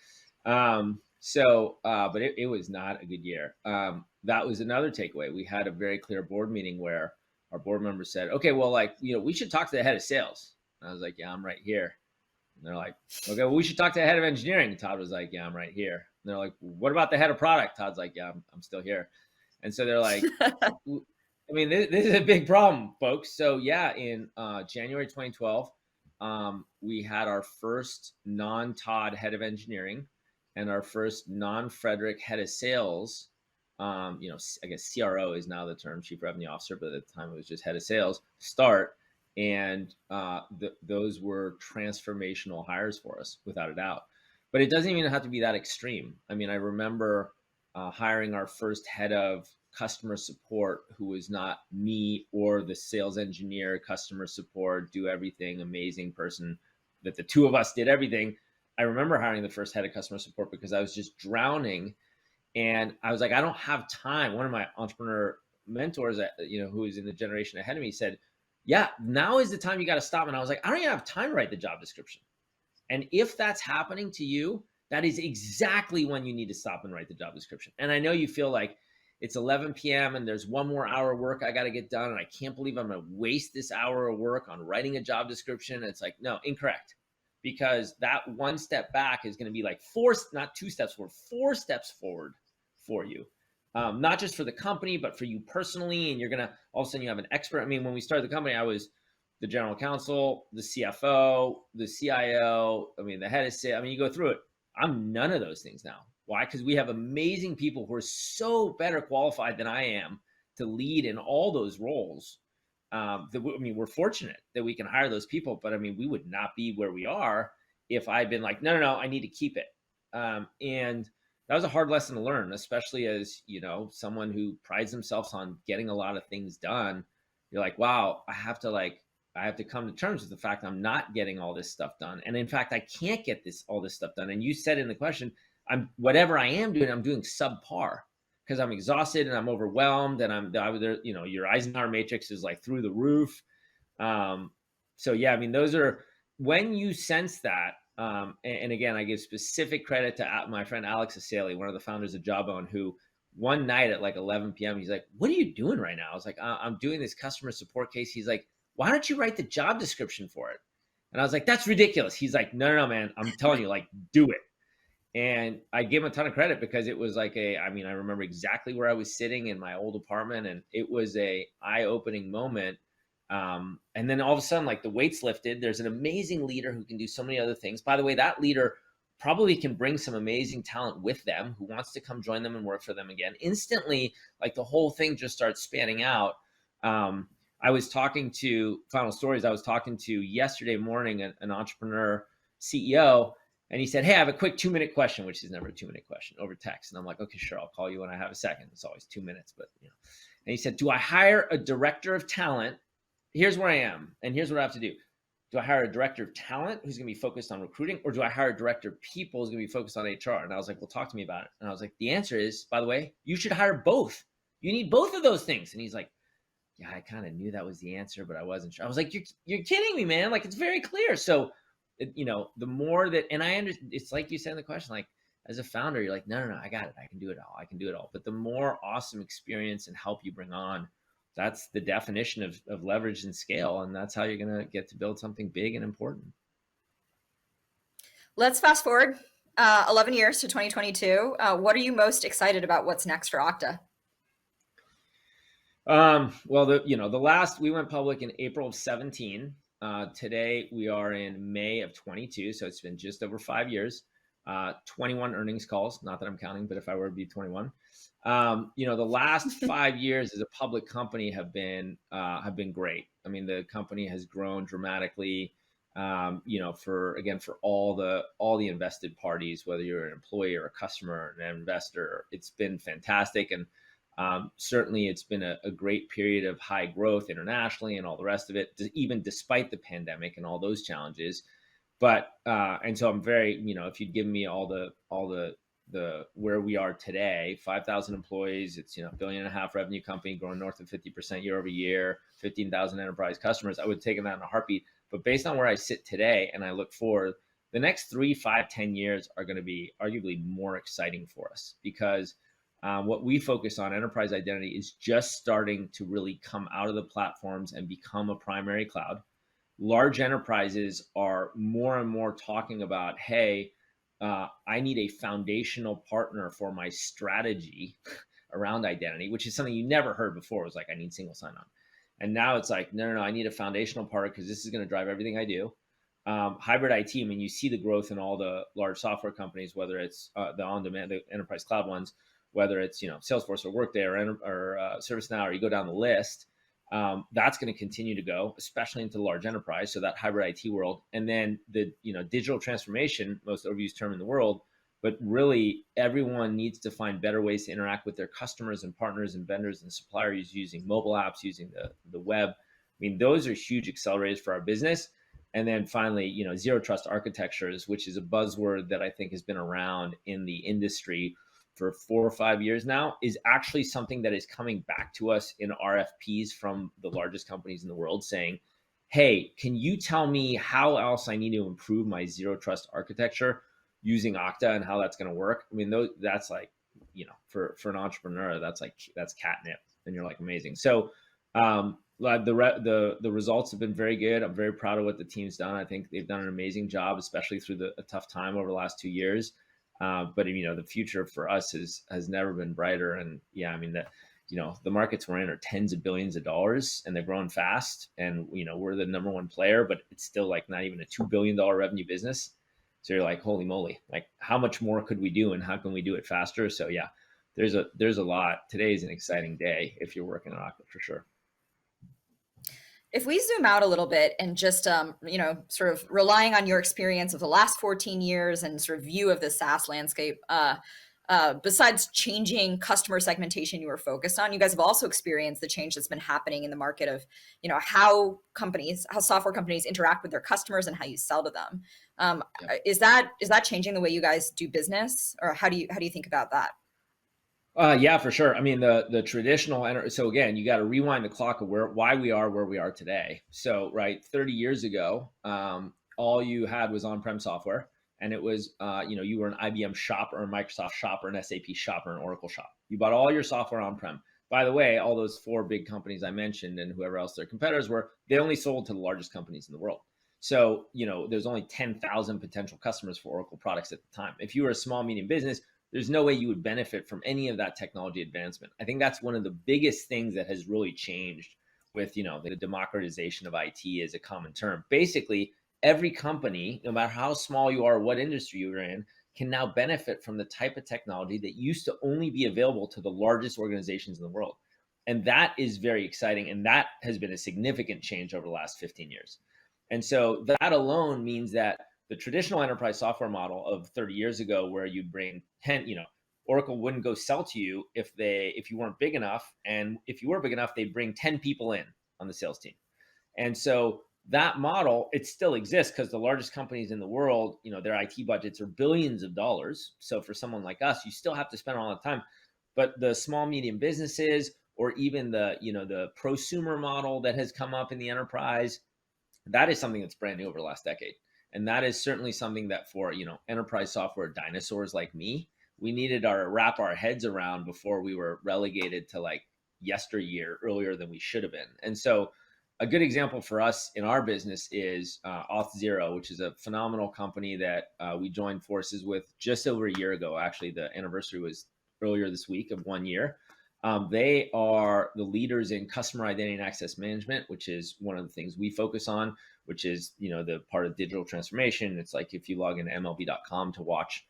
But it was not a good year. That was another takeaway. We had a very clear board meeting where our board members said, "Okay, well, like, we should talk to the head of sales." And I was like, "Yeah, I'm right here." And they're like, "Okay, well, we should talk to the head of engineering." And Todd was like, "Yeah, I'm right here." And they're like, "What about the head of product?" Todd's like, "Yeah, I'm still here." And so they're like, I mean, this is a big problem, folks. So yeah, in January 2012, we had our first non-Todd head of engineering and our first non-Frederic head of sales. I guess CRO is now the term, Chief Revenue Officer, but at the time it was just head of sales. Start, and those were transformational hires for us, without a doubt. But it doesn't even have to be that extreme. I mean, I remember hiring our first head of customer support, who was not me or the sales engineer, customer support, do everything, amazing person, that the two of us did everything. I remember hiring the first head of customer support because I was just drowning. And I was like, I don't have time. One of my entrepreneur mentors, who is in the generation ahead of me, said, "Yeah, now is the time you got to stop." And I was like, I don't even have time to write the job description. And if that's happening to you, that is exactly when you need to stop and write the job description. And I know you feel like it's 11 p.m. and there's one more hour of work I got to get done. And I can't believe I'm going to waste this hour of work on writing a job description. It's like, no, incorrect. Because that one step back is going to be like not 2 steps forward, 4 steps forward for you. Not just for the company, but for you personally. And you're going to, all of a sudden you have an expert. I mean, when we started the company, I was the general counsel, the CFO, the CIO, the head of sales. You go through it. I'm none of those things now. Why? Because we have amazing people who are so better qualified than I am to lead in all those roles. We're fortunate that we can hire those people, but we would not be where we are if I'd been like, no, I need to keep it. And that was a hard lesson to learn, especially as, someone who prides themselves on getting a lot of things done. You're like, wow, I have to come to terms with the fact I'm not getting all this stuff done. And in fact, I can't get all this stuff done. And you said in the question, whatever I am doing, I'm doing subpar because I'm exhausted and I'm overwhelmed and your Eisenhower matrix is like through the roof. So yeah, those are when you sense that. And again, I give specific credit to my friend Alex Asali, one of the founders of Jawbone, who one night at like 11 p.m., he's like, "What are you doing right now?" I was like, "I'm doing this customer support case." He's like, "Why don't you write the job description for it?" And I was like, "That's ridiculous." He's like, No, man, I'm telling you, like, do it. And I give him a ton of credit because it was like I remember exactly where I was sitting in my old apartment, and it was a eye-opening moment. And then all of a sudden, like, the weight's lifted. There's an amazing leader who can do so many other things. By the way, that leader probably can bring some amazing talent with them who wants to come join them and work for them again. Instantly, like, the whole thing just starts spanning out. I was talking to Final Stories. I was talking to yesterday morning an entrepreneur CEO, and he said, "Hey, I have a quick 2-minute question," which is never a 2-minute question, over text. And I'm like, "Okay, sure. I'll call you when I have a second." It's always 2 minutes, but And he said, "Do I hire a director of talent? Here's where I am, and here's what I have to do. Do I hire a director of talent who's going to be focused on recruiting, or do I hire a director of people who's going to be focused on HR?" And I was like, "Well, talk to me about it." And I was like, "The answer is, by the way, you should hire both. You need both of those things." And he's like, "Yeah, I kind of knew that was the answer, but I wasn't sure." I was like, you're kidding me, man. Like, it's very clear." So, the more that, and I understand, it's like you said in the question, like, as a founder, you're like, no, I got it. I can do it all. I can do it all. But the more awesome experience and help you bring on, that's the definition of leverage and scale. And that's how you're going to get to build something big and important. Let's fast forward 11 years to 2022. What are you most excited about? What's next for Okta? Well, the last, we went public in April of 17. Today we are in May of 22. So it's been just over 5 years, 21 earnings calls. Not that I'm counting, but if I were to be 21, the last 5 years as a public company have been great. The company has grown dramatically, for all the invested parties, whether you're an employee or a customer or an investor. It's been fantastic. And Certainly, it's been a great period of high growth internationally and all the rest of it, even despite the pandemic and all those challenges. But and so I'm very, if you'd given me all the where we are today, 5,000 employees, it's $1.5 billion revenue company growing north of 50% year over year, 15,000 enterprise customers, I would have taken that in a heartbeat. But based on where I sit today and I look forward, the next 3, 5, 10 years are going to be arguably more exciting for us because what we focus on, enterprise identity, is just starting to really come out of the platforms and become a primary cloud. Large enterprises are more and more talking about, hey, I need a foundational partner for my strategy around identity, which is something you never heard before. It was like, I need single sign-on. And now it's like, no, I need a foundational partner because this is going to drive everything I do. Hybrid IT, I mean, you see the growth in all the large software companies, whether it's the on-demand, the enterprise cloud ones, whether it's Salesforce or Workday or ServiceNow, or you go down the list. That's going to continue to go, especially into the large enterprise. So that hybrid IT world, and then the digital transformation, most overused term in the world, but really everyone needs to find better ways to interact with their customers and partners and vendors and suppliers using mobile apps, using the web. I mean, those are huge accelerators for our business. And then finally, zero trust architectures, which is a buzzword that I think has been around in the industry for 4 or 5 years now, is actually something that is coming back to us in RFPs from the largest companies in the world saying, hey, can you tell me how else I need to improve my zero trust architecture using Okta and how that's going to work? I mean, that's like, for an entrepreneur, that's catnip, and you're like, amazing. So the results have been very good. I'm very proud of what the team's done. I think they've done an amazing job, especially through a tough time over the last 2 years. But the future for us has never been brighter. And yeah, I mean the markets we're in are tens of billions of dollars, and they're growing fast. And we're the number one player, but it's still like not even a $2 billion revenue business. So you're like, holy moly, like how much more could we do, and how can we do it faster? So yeah, there's a lot. Today is an exciting day if you're working on Okta, for sure. If we zoom out a little bit and just, sort of relying on your experience of the last 14 years and sort of view of the SaaS landscape, besides changing customer segmentation you were focused on, you guys have also experienced the change that's been happening in the market of, how software companies interact with their customers and how you sell to them. Yep. Is that changing the way you guys do business, or how do you think about that? Yeah, for sure. I mean, the traditional, so again, you got to rewind the clock of why we are where we are today. So, right, 30 years ago, all you had was on-prem software, and it was, you were an IBM shop or a Microsoft shop or an SAP shop or an Oracle shop. You bought all your software on-prem. By the way, all those 4 big companies I mentioned and whoever else their competitors were, they only sold to the largest companies in the world. So, there's only 10,000 potential customers for Oracle products at the time. If you were a small, medium business, there's no way you would benefit from any of that technology advancement. I think that's one of the biggest things that has really changed with, the democratization of IT as a common term. Basically, every company, no matter how small you are, what industry you're in, can now benefit from the type of technology that used to only be available to the largest organizations in the world. And that is very exciting. And that has been a significant change over the last 15 years. And so that alone means that the traditional enterprise software model of 30 years ago, where you'd bring 10, Oracle wouldn't go sell to you if you weren't big enough. And if you were big enough, they'd bring 10 people in on the sales team. And so that model, it still exists because the largest companies in the world, their IT budgets are billions of dollars. So for someone like us, you still have to spend all the time. But the small, medium businesses, or even the prosumer model that has come up in the enterprise, that is something that's brand new over the last decade. And that is certainly something that for, enterprise software dinosaurs like me, we needed to wrap our heads around before we were relegated to like yesteryear, earlier than we should have been. And so a good example for us in our business is Auth0, which is a phenomenal company that we joined forces with just over a year ago. Actually, the anniversary was earlier this week of 1 year. They are the leaders in customer identity and access management, which is one of the things we focus on, which is, the part of digital transformation. It's like if you log into MLB.com to watch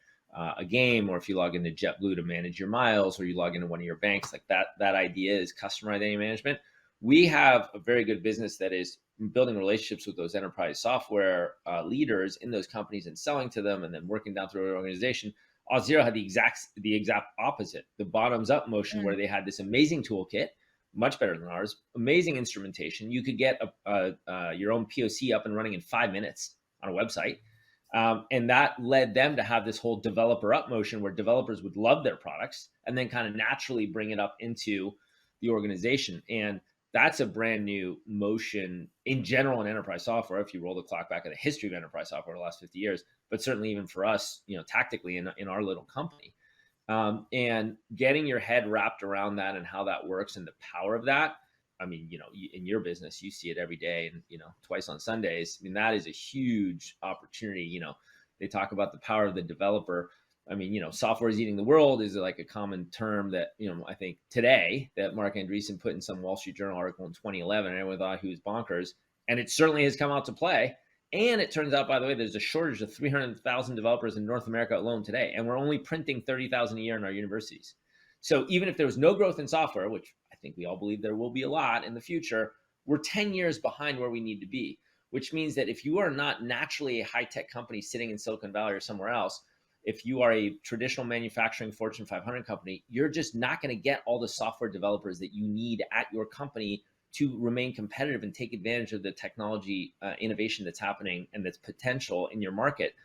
a game, or if you log into JetBlue to manage your miles, or you log into one of your banks, like that idea is customer identity management. We have a very good business that is building relationships with those enterprise software leaders in those companies and selling to them, and then working down through our organization. Auth0 had the exact opposite, the bottoms up motion, where they had this amazing toolkit, much better than ours, amazing instrumentation. You could get your own POC up and running in 5 minutes on a website. And that led them to have this whole developer up motion where developers would love their products and then kind of naturally bring it up into the organization. And that's a brand new motion in general in enterprise software. If you roll the clock back at the history of enterprise software the last 50 years, but certainly even for us, tactically in our little company, and getting your head wrapped around that and how that works and the power of that. I mean, in your business, you see it every day and, twice on Sundays. I mean, that is a huge opportunity. They talk about the power of the developer. I mean, software is eating the world is like a common term that, I think today that Mark Andreessen put in some Wall Street Journal article in 2011, and everyone thought he was bonkers. And it certainly has come out to play. And it turns out, by the way, there's a shortage of 300,000 developers in North America alone today. And we're only printing 30,000 a year in our universities. So even if there was no growth in software, which I think we all believe there will be a lot in the future, we're 10 years behind where we need to be, which means that if you are not naturally a high-tech company sitting in Silicon Valley or somewhere else, if you are a traditional manufacturing Fortune 500 company, you're just not going to get all the software developers that you need at your company to remain competitive and take advantage of the technology innovation that's happening and that's potential in your market.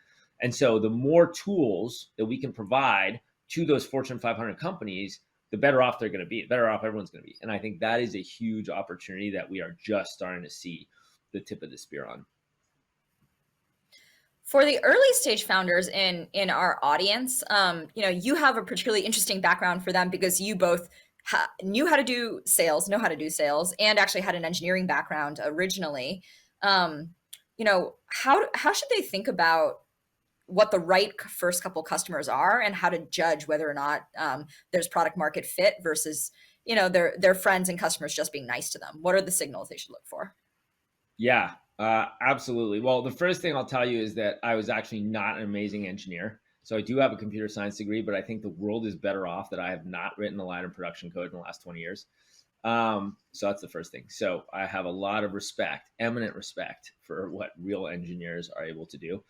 And so the more tools that we can provide to those Fortune 500 companies, the better off they're going to be, better off everyone's going to be. And I think that is a huge opportunity that we are just starting to see the tip of the spear on. For the early stage founders in our audience, you have a particularly interesting background for them because you both know how to do sales, and actually had an engineering background originally. How should they think about what the right first couple customers are and how to judge whether or not there's product market fit versus, their friends and customers just being nice to them? What are the signals they should look for? Yeah, absolutely. Well, the first thing I'll tell you is that I was actually not an amazing engineer. So I do have a computer science degree, but I think the world is better off that I have not written a line of production code in the last 20 years. So that's the first thing. So I have a lot of respect, eminent respect for what real engineers are able to do.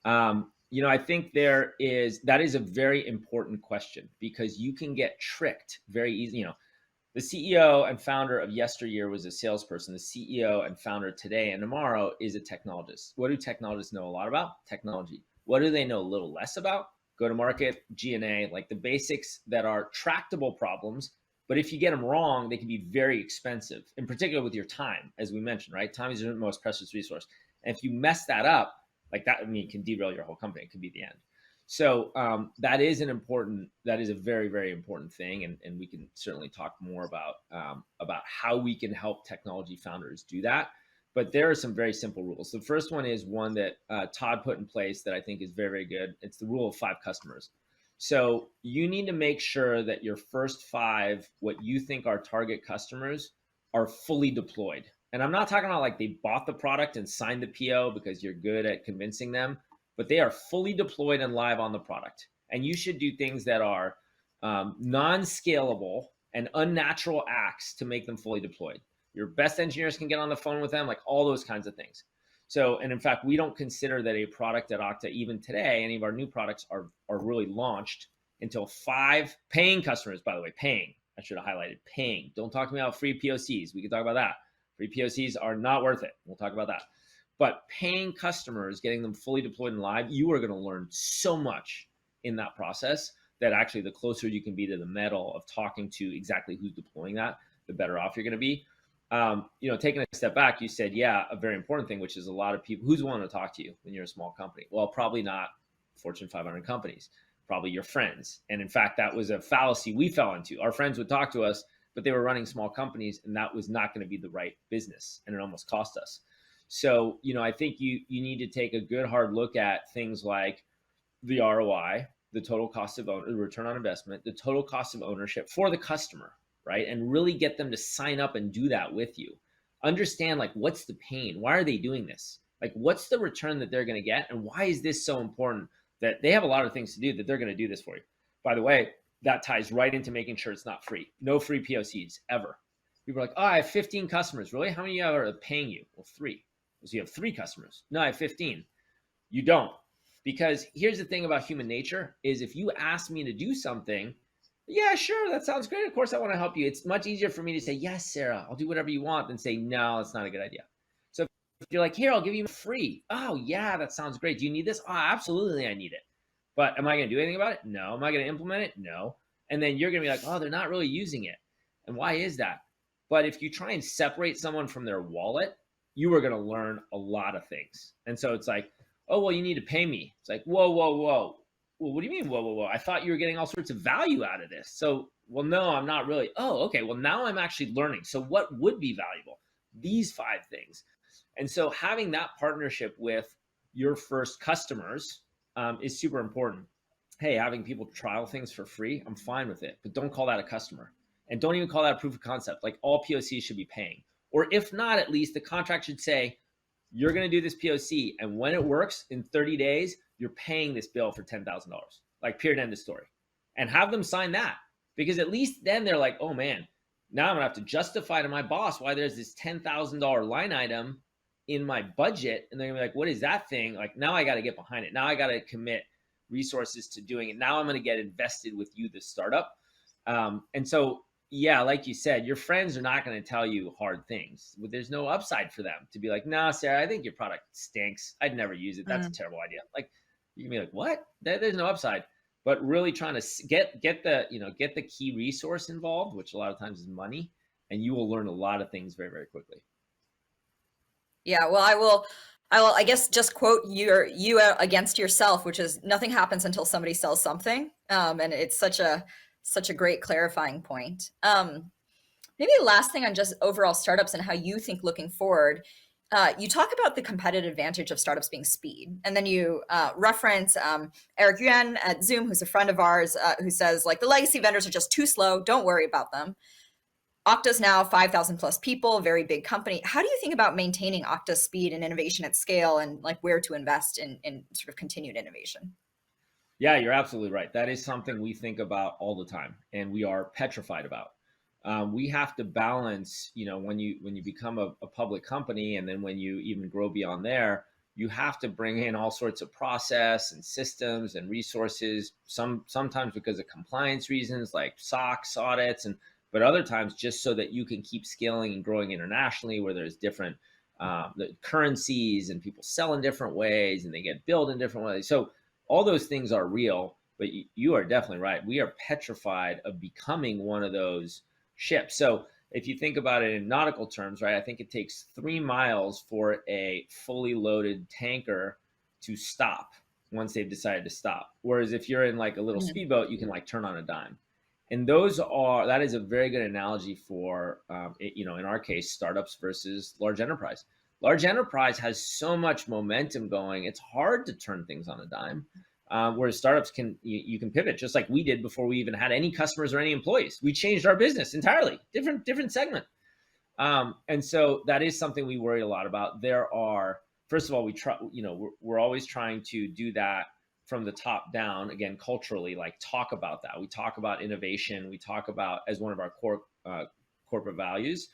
I think that is a very important question because you can get tricked very easily. The CEO and founder of yesteryear was a salesperson. The CEO and founder today and tomorrow is a technologist. What do technologists know a lot about? Technology. What do they know a little less about? Go-to-market, G&A, like the basics that are tractable problems. But if you get them wrong, they can be very expensive, in particular with your time, as we mentioned, right? Time is your most precious resource. And if you mess that up, like that, it can derail your whole company. It could be the end. So that is a very, very important thing. And we can certainly talk more about how we can help technology founders do that. But there are some very simple rules. The first one is one that Todd put in place that I think is very, very good. It's the rule of 5 customers. So you need to make sure that your first 5, what you think are target customers, are fully deployed. And I'm not talking about like they bought the product and signed the PO because you're good at convincing them, but they are fully deployed and live on the product. And you should do things that are non-scalable and unnatural acts to make them fully deployed. Your best engineers can get on the phone with them, like all those kinds of things. So, and in fact, we don't consider that a product at Okta, even today, any of our new products are really launched until 5 paying customers, by the way, paying. I should have highlighted paying. Don't talk to me about free POCs. We can talk about that. Free POCs are not worth it. We'll talk about that. But paying customers, getting them fully deployed and live, you are going to learn so much in that process that actually the closer you can be to the metal of talking to exactly who's deploying that, the better off you're going to be. Taking a step back, you said, a very important thing, which is a lot of people, who's willing to talk to you when you're a small company? Well, probably not Fortune 500 companies, probably your friends. And in fact, that was a fallacy we fell into. Our friends would talk to us, but they were running small companies and that was not going to be the right business. And it almost cost us. So, I think you need to take a good hard look at things like the ROI, the total cost of return on investment, the total cost of ownership for the customer, right? And really get them to sign up and do that with you. Understand, like, what's the pain? Why are they doing this? Like, what's the return that they're going to get? And why is this so important that they have a lot of things to do that they're going to do this for you? By the way, that ties right into making sure it's not free. No free POCs ever. People are like, I have 15 customers. Really? How many are paying you? Well, 3. So you have 3 customers. No, I have 15. You don't. Because here's the thing about human nature is if you ask me to do something, yeah, sure, that sounds great. Of course, I want to help you. It's much easier for me to say, yes, Sarah, I'll do whatever you want, than say, no, it's not a good idea. So if you're like, here, I'll give you free. Oh, yeah, that sounds great. Do you need this? Oh, absolutely, I need it. But am I going to do anything about it? No. Am I going to implement it? No. And then you're going to be like, oh, they're not really using it. And why is that? But if you try and separate someone from their wallet, you are going to learn a lot of things. And so it's like, oh, well, you need to pay me. It's like, whoa, whoa, whoa. Well, what do you mean, whoa, whoa, whoa? I thought you were getting all sorts of value out of this. So, well, no, I'm not really. Oh, okay. Well, now I'm actually learning. So what would be valuable? These 5 things. And so having that partnership with your first customers is super important. Hey, having people trial things for free, I'm fine with it, but don't call that a customer. And don't even call that a proof of concept. Like all POCs should be paying. Or if not, at least the contract should say, you're going to do this POC, and when it works in 30 days, you're paying this bill for $10,000. Like period, end of story. And have them sign that, because at least then they're like, oh man, now I'm going to have to justify to my boss why there's this $10,000 line item in my budget. And they're going to be like, what is that thing? Like now I got to get behind it. Now I got to commit resources to doing it. Now I'm going to get invested with you, the startup. And so, yeah, like you said, your friends are not going to tell you hard things. There's no upside for them to be like, nah, Sarah, I think your product stinks. I'd never use it. That's a terrible idea. Like you can be like, what? There's no upside. But really trying to get the key resource involved, which a lot of times is money, and you will learn a lot of things very, very quickly. Yeah, well, I guess just quote you against yourself, which is nothing happens until somebody sells something. And it's such a great clarifying point. Maybe last thing on just overall startups and how you think looking forward. You talk about the competitive advantage of startups being speed, and then you reference Eric Yuan at Zoom, who's a friend of ours, who says like the legacy vendors are just too slow. Don't worry about them. Okta's now 5,000 plus people, very big company. How do you think about maintaining Okta's speed and innovation at scale, and like where to invest in sort of continued innovation? Yeah, you're absolutely right. That is something we think about all the time, and we are petrified about. We have to balance, when you become a public company, and then when you even grow beyond there, you have to bring in all sorts of process and systems and resources. Sometimes because of compliance reasons, like SOX audits, but other times just so that you can keep scaling and growing internationally, where there's different the currencies and people sell in different ways and they get billed in different ways. So all those things are real, but you are definitely right. We are petrified of becoming one of those ships. So if you think about it in nautical terms, right, I think it takes 3 miles for a fully loaded tanker to stop once they've decided to stop. Whereas if you're in like a little speedboat, you can like turn on a dime. And that is a very good analogy for, in our case, startups versus large enterprise. Large enterprise has so much momentum going, it's hard to turn things on a dime. Whereas startups you can pivot, just like we did before we even had any customers or any employees. We changed our business entirely, different segment. And so that is something we worry a lot about. First of all, we're always trying to do that from the top down, again, culturally, like talk about that. We talk about innovation. We talk about as one of our core corporate values,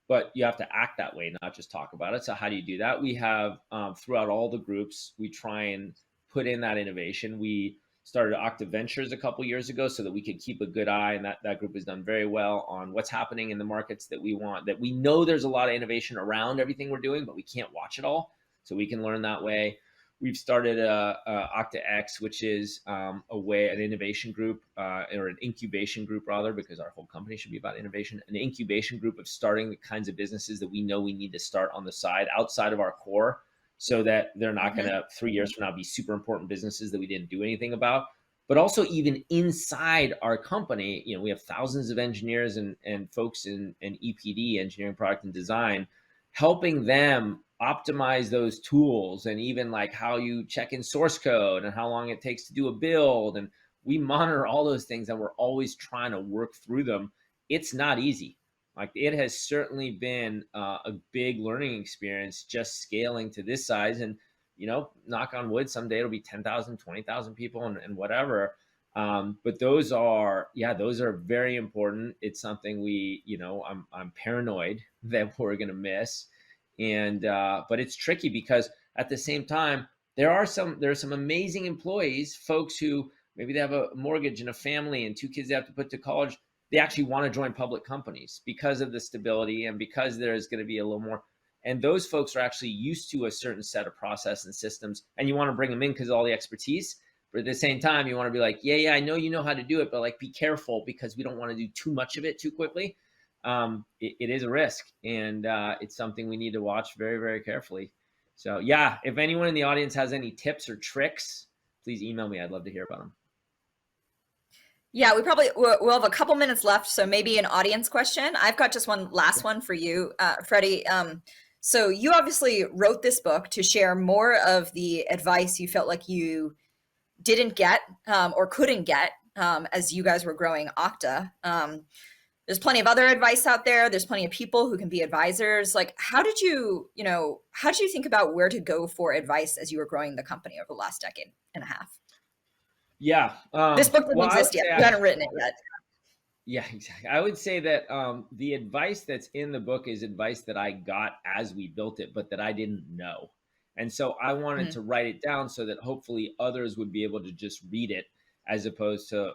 but you have to act that way, not just talk about it. So how do you do that? We have, throughout all the groups, we try and put in that innovation. We started Okta Ventures a couple years ago so that we could keep a good eye, and that group has done very well on what's happening in the markets that we want, that we know there's a lot of innovation around everything we're doing, but we can't watch it all. So we can learn that way. We've started Okta X, which is an innovation group, or an incubation group rather, because our whole company should be about innovation, an incubation group of starting the kinds of businesses that we know we need to start on the side outside of our core, so that they're not going to 3 years from now be super important businesses that we didn't do anything about. But also even inside our company, we have thousands of engineers and folks in EPD, engineering, product, and design, helping them optimize those tools, and even like how you check in source code and how long it takes to do a build. And we monitor all those things, and we're always trying to work through them. It's not easy. Like it has certainly been a big learning experience just scaling to this size. And, knock on wood, someday it'll be 10,000, 20,000 people and whatever. But those are very important. It's something I'm paranoid that we're going to miss. And, but it's tricky because at the same time, there are some amazing employees, folks who maybe they have a mortgage and a family and two kids they have to put to college. They actually want to join public companies because of the stability and because there's going to be a little more. And those folks are actually used to a certain set of process and systems, and you want to bring them in because of all the expertise. But at the same time, you want to be like, yeah, I know you know how to do it, but like be careful because we don't want to do too much of it too quickly. It is a risk, and it's something we need to watch very, very carefully. So yeah, if anyone in the audience has any tips or tricks, please email me. I'd love to hear about them. Yeah, we'll have a couple minutes left, so maybe an audience question. I've got just one last one for you, Freddie. So you obviously wrote this book to share more of the advice you felt like you didn't get or couldn't get as you guys were growing Okta. There's plenty of other advice out there. There's plenty of people who can be advisors. Like, how did you think about where to go for advice as you were growing the company over the last decade and a half? Yeah. This book doesn't exist yet. You haven't written it yet. Yeah, exactly. I would say that the advice that's in the book is advice that I got as we built it, but that I didn't know. And so I wanted to write it down so that hopefully others would be able to just read it as opposed to,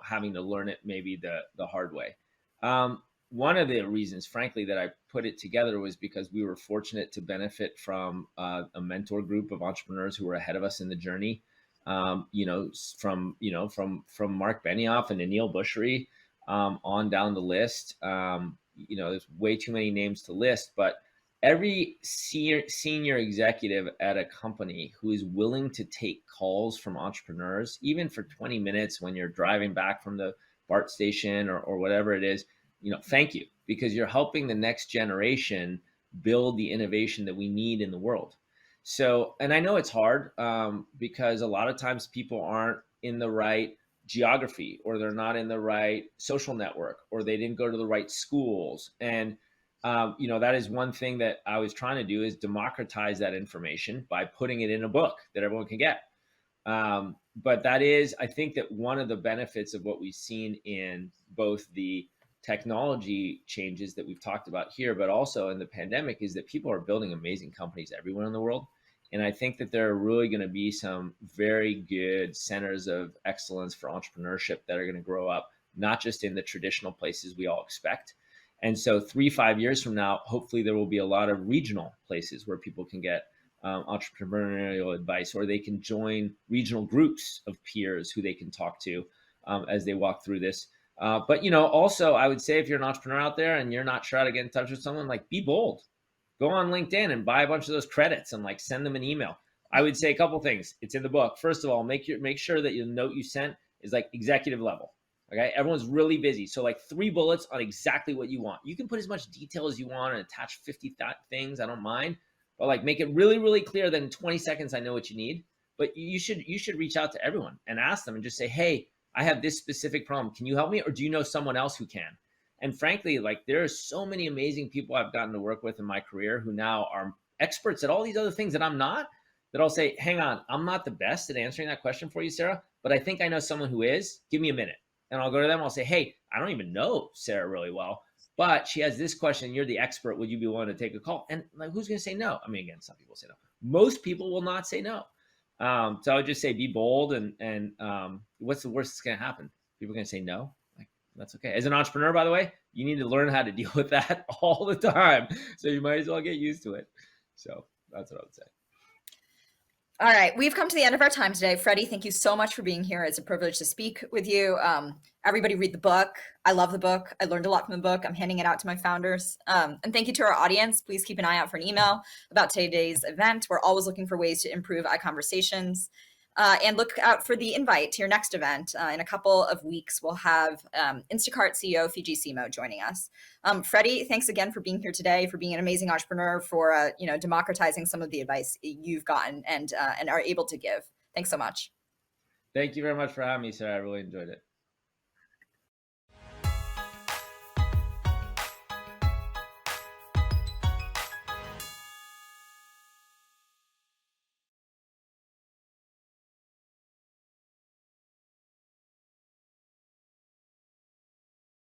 having to learn it maybe the hard way. One of the reasons, frankly, that I put it together was because we were fortunate to benefit from a mentor group of entrepreneurs who were ahead of us in the journey. From Mark Benioff and Anil Bushri on down the list. There's way too many names to list, but every senior executive at a company who is willing to take calls from entrepreneurs, even for 20 minutes when you're driving back from the BART station or whatever it is, thank you, because you're helping the next generation build the innovation that we need in the world. So, and I know it's hard because a lot of times people aren't in the right geography, or they're not in the right social network, or they didn't go to the right schools. And, that is one thing that I was trying to do, is democratize that information by putting it in a book that everyone can get. But that is, I think that one of the benefits of what we've seen in both the technology changes that we've talked about here, but also in the pandemic, is that people are building amazing companies everywhere in the world. And I think that there are really going to be some very good centers of excellence for entrepreneurship that are going to grow up, not just in the traditional places we all expect. And so 3-5 years from now, hopefully there will be a lot of regional places where people can get entrepreneurial advice, or they can join regional groups of peers who they can talk to as they walk through this. But, also I would say, if you're an entrepreneur out there and you're not sure how to get in touch with someone, like, be bold. Go on LinkedIn and buy a bunch of those credits and send them an email. I would say a couple things. It's in the book. First of all, make sure that your note you sent is executive level. Okay. Everyone's really busy. So 3 bullets on exactly what you want. You can put as much detail as you want and attach 50 things. I don't mind, but make it really, really clear that in 20 seconds, I know what you need. But you should reach out to everyone and ask them and just say, hey, I have this specific problem. Can you help me? Or do you know someone else who can? And frankly, there are so many amazing people I've gotten to work with in my career who now are experts at all these other things that I'm not, that I'll say, hang on, I'm not the best at answering that question for you, Sarah, but I think I know someone who is. Give me a minute. And I'll go to them. I'll say, hey, I don't even know Sarah really well, but she has this question. You're the expert. Would you be willing to take a call? And who's going to say no? I mean, again, some people say no. Most people will not say no. So I would just say, be bold. And what's the worst that's going to happen? People are going to say no. That's okay. As an entrepreneur, by the way, you need to learn how to deal with that all the time. So you might as well get used to it. So that's what I would say. All right. We've come to the end of our time today. Freddie, thank you so much for being here. It's a privilege to speak with you. Everybody read the book. I love the book. I learned a lot from the book. I'm handing it out to my founders. And thank you to our audience. Please keep an eye out for an email about today's event. We're always looking for ways to improve Iconversations. And look out for the invite to your next event. In a couple of weeks, we'll have Instacart CEO Fiji Simo joining us. Freddie, thanks again for being here today, for being an amazing entrepreneur, for democratizing some of the advice you've gotten and are able to give. Thanks so much. Thank you very much for having me, Sarah. I really enjoyed it.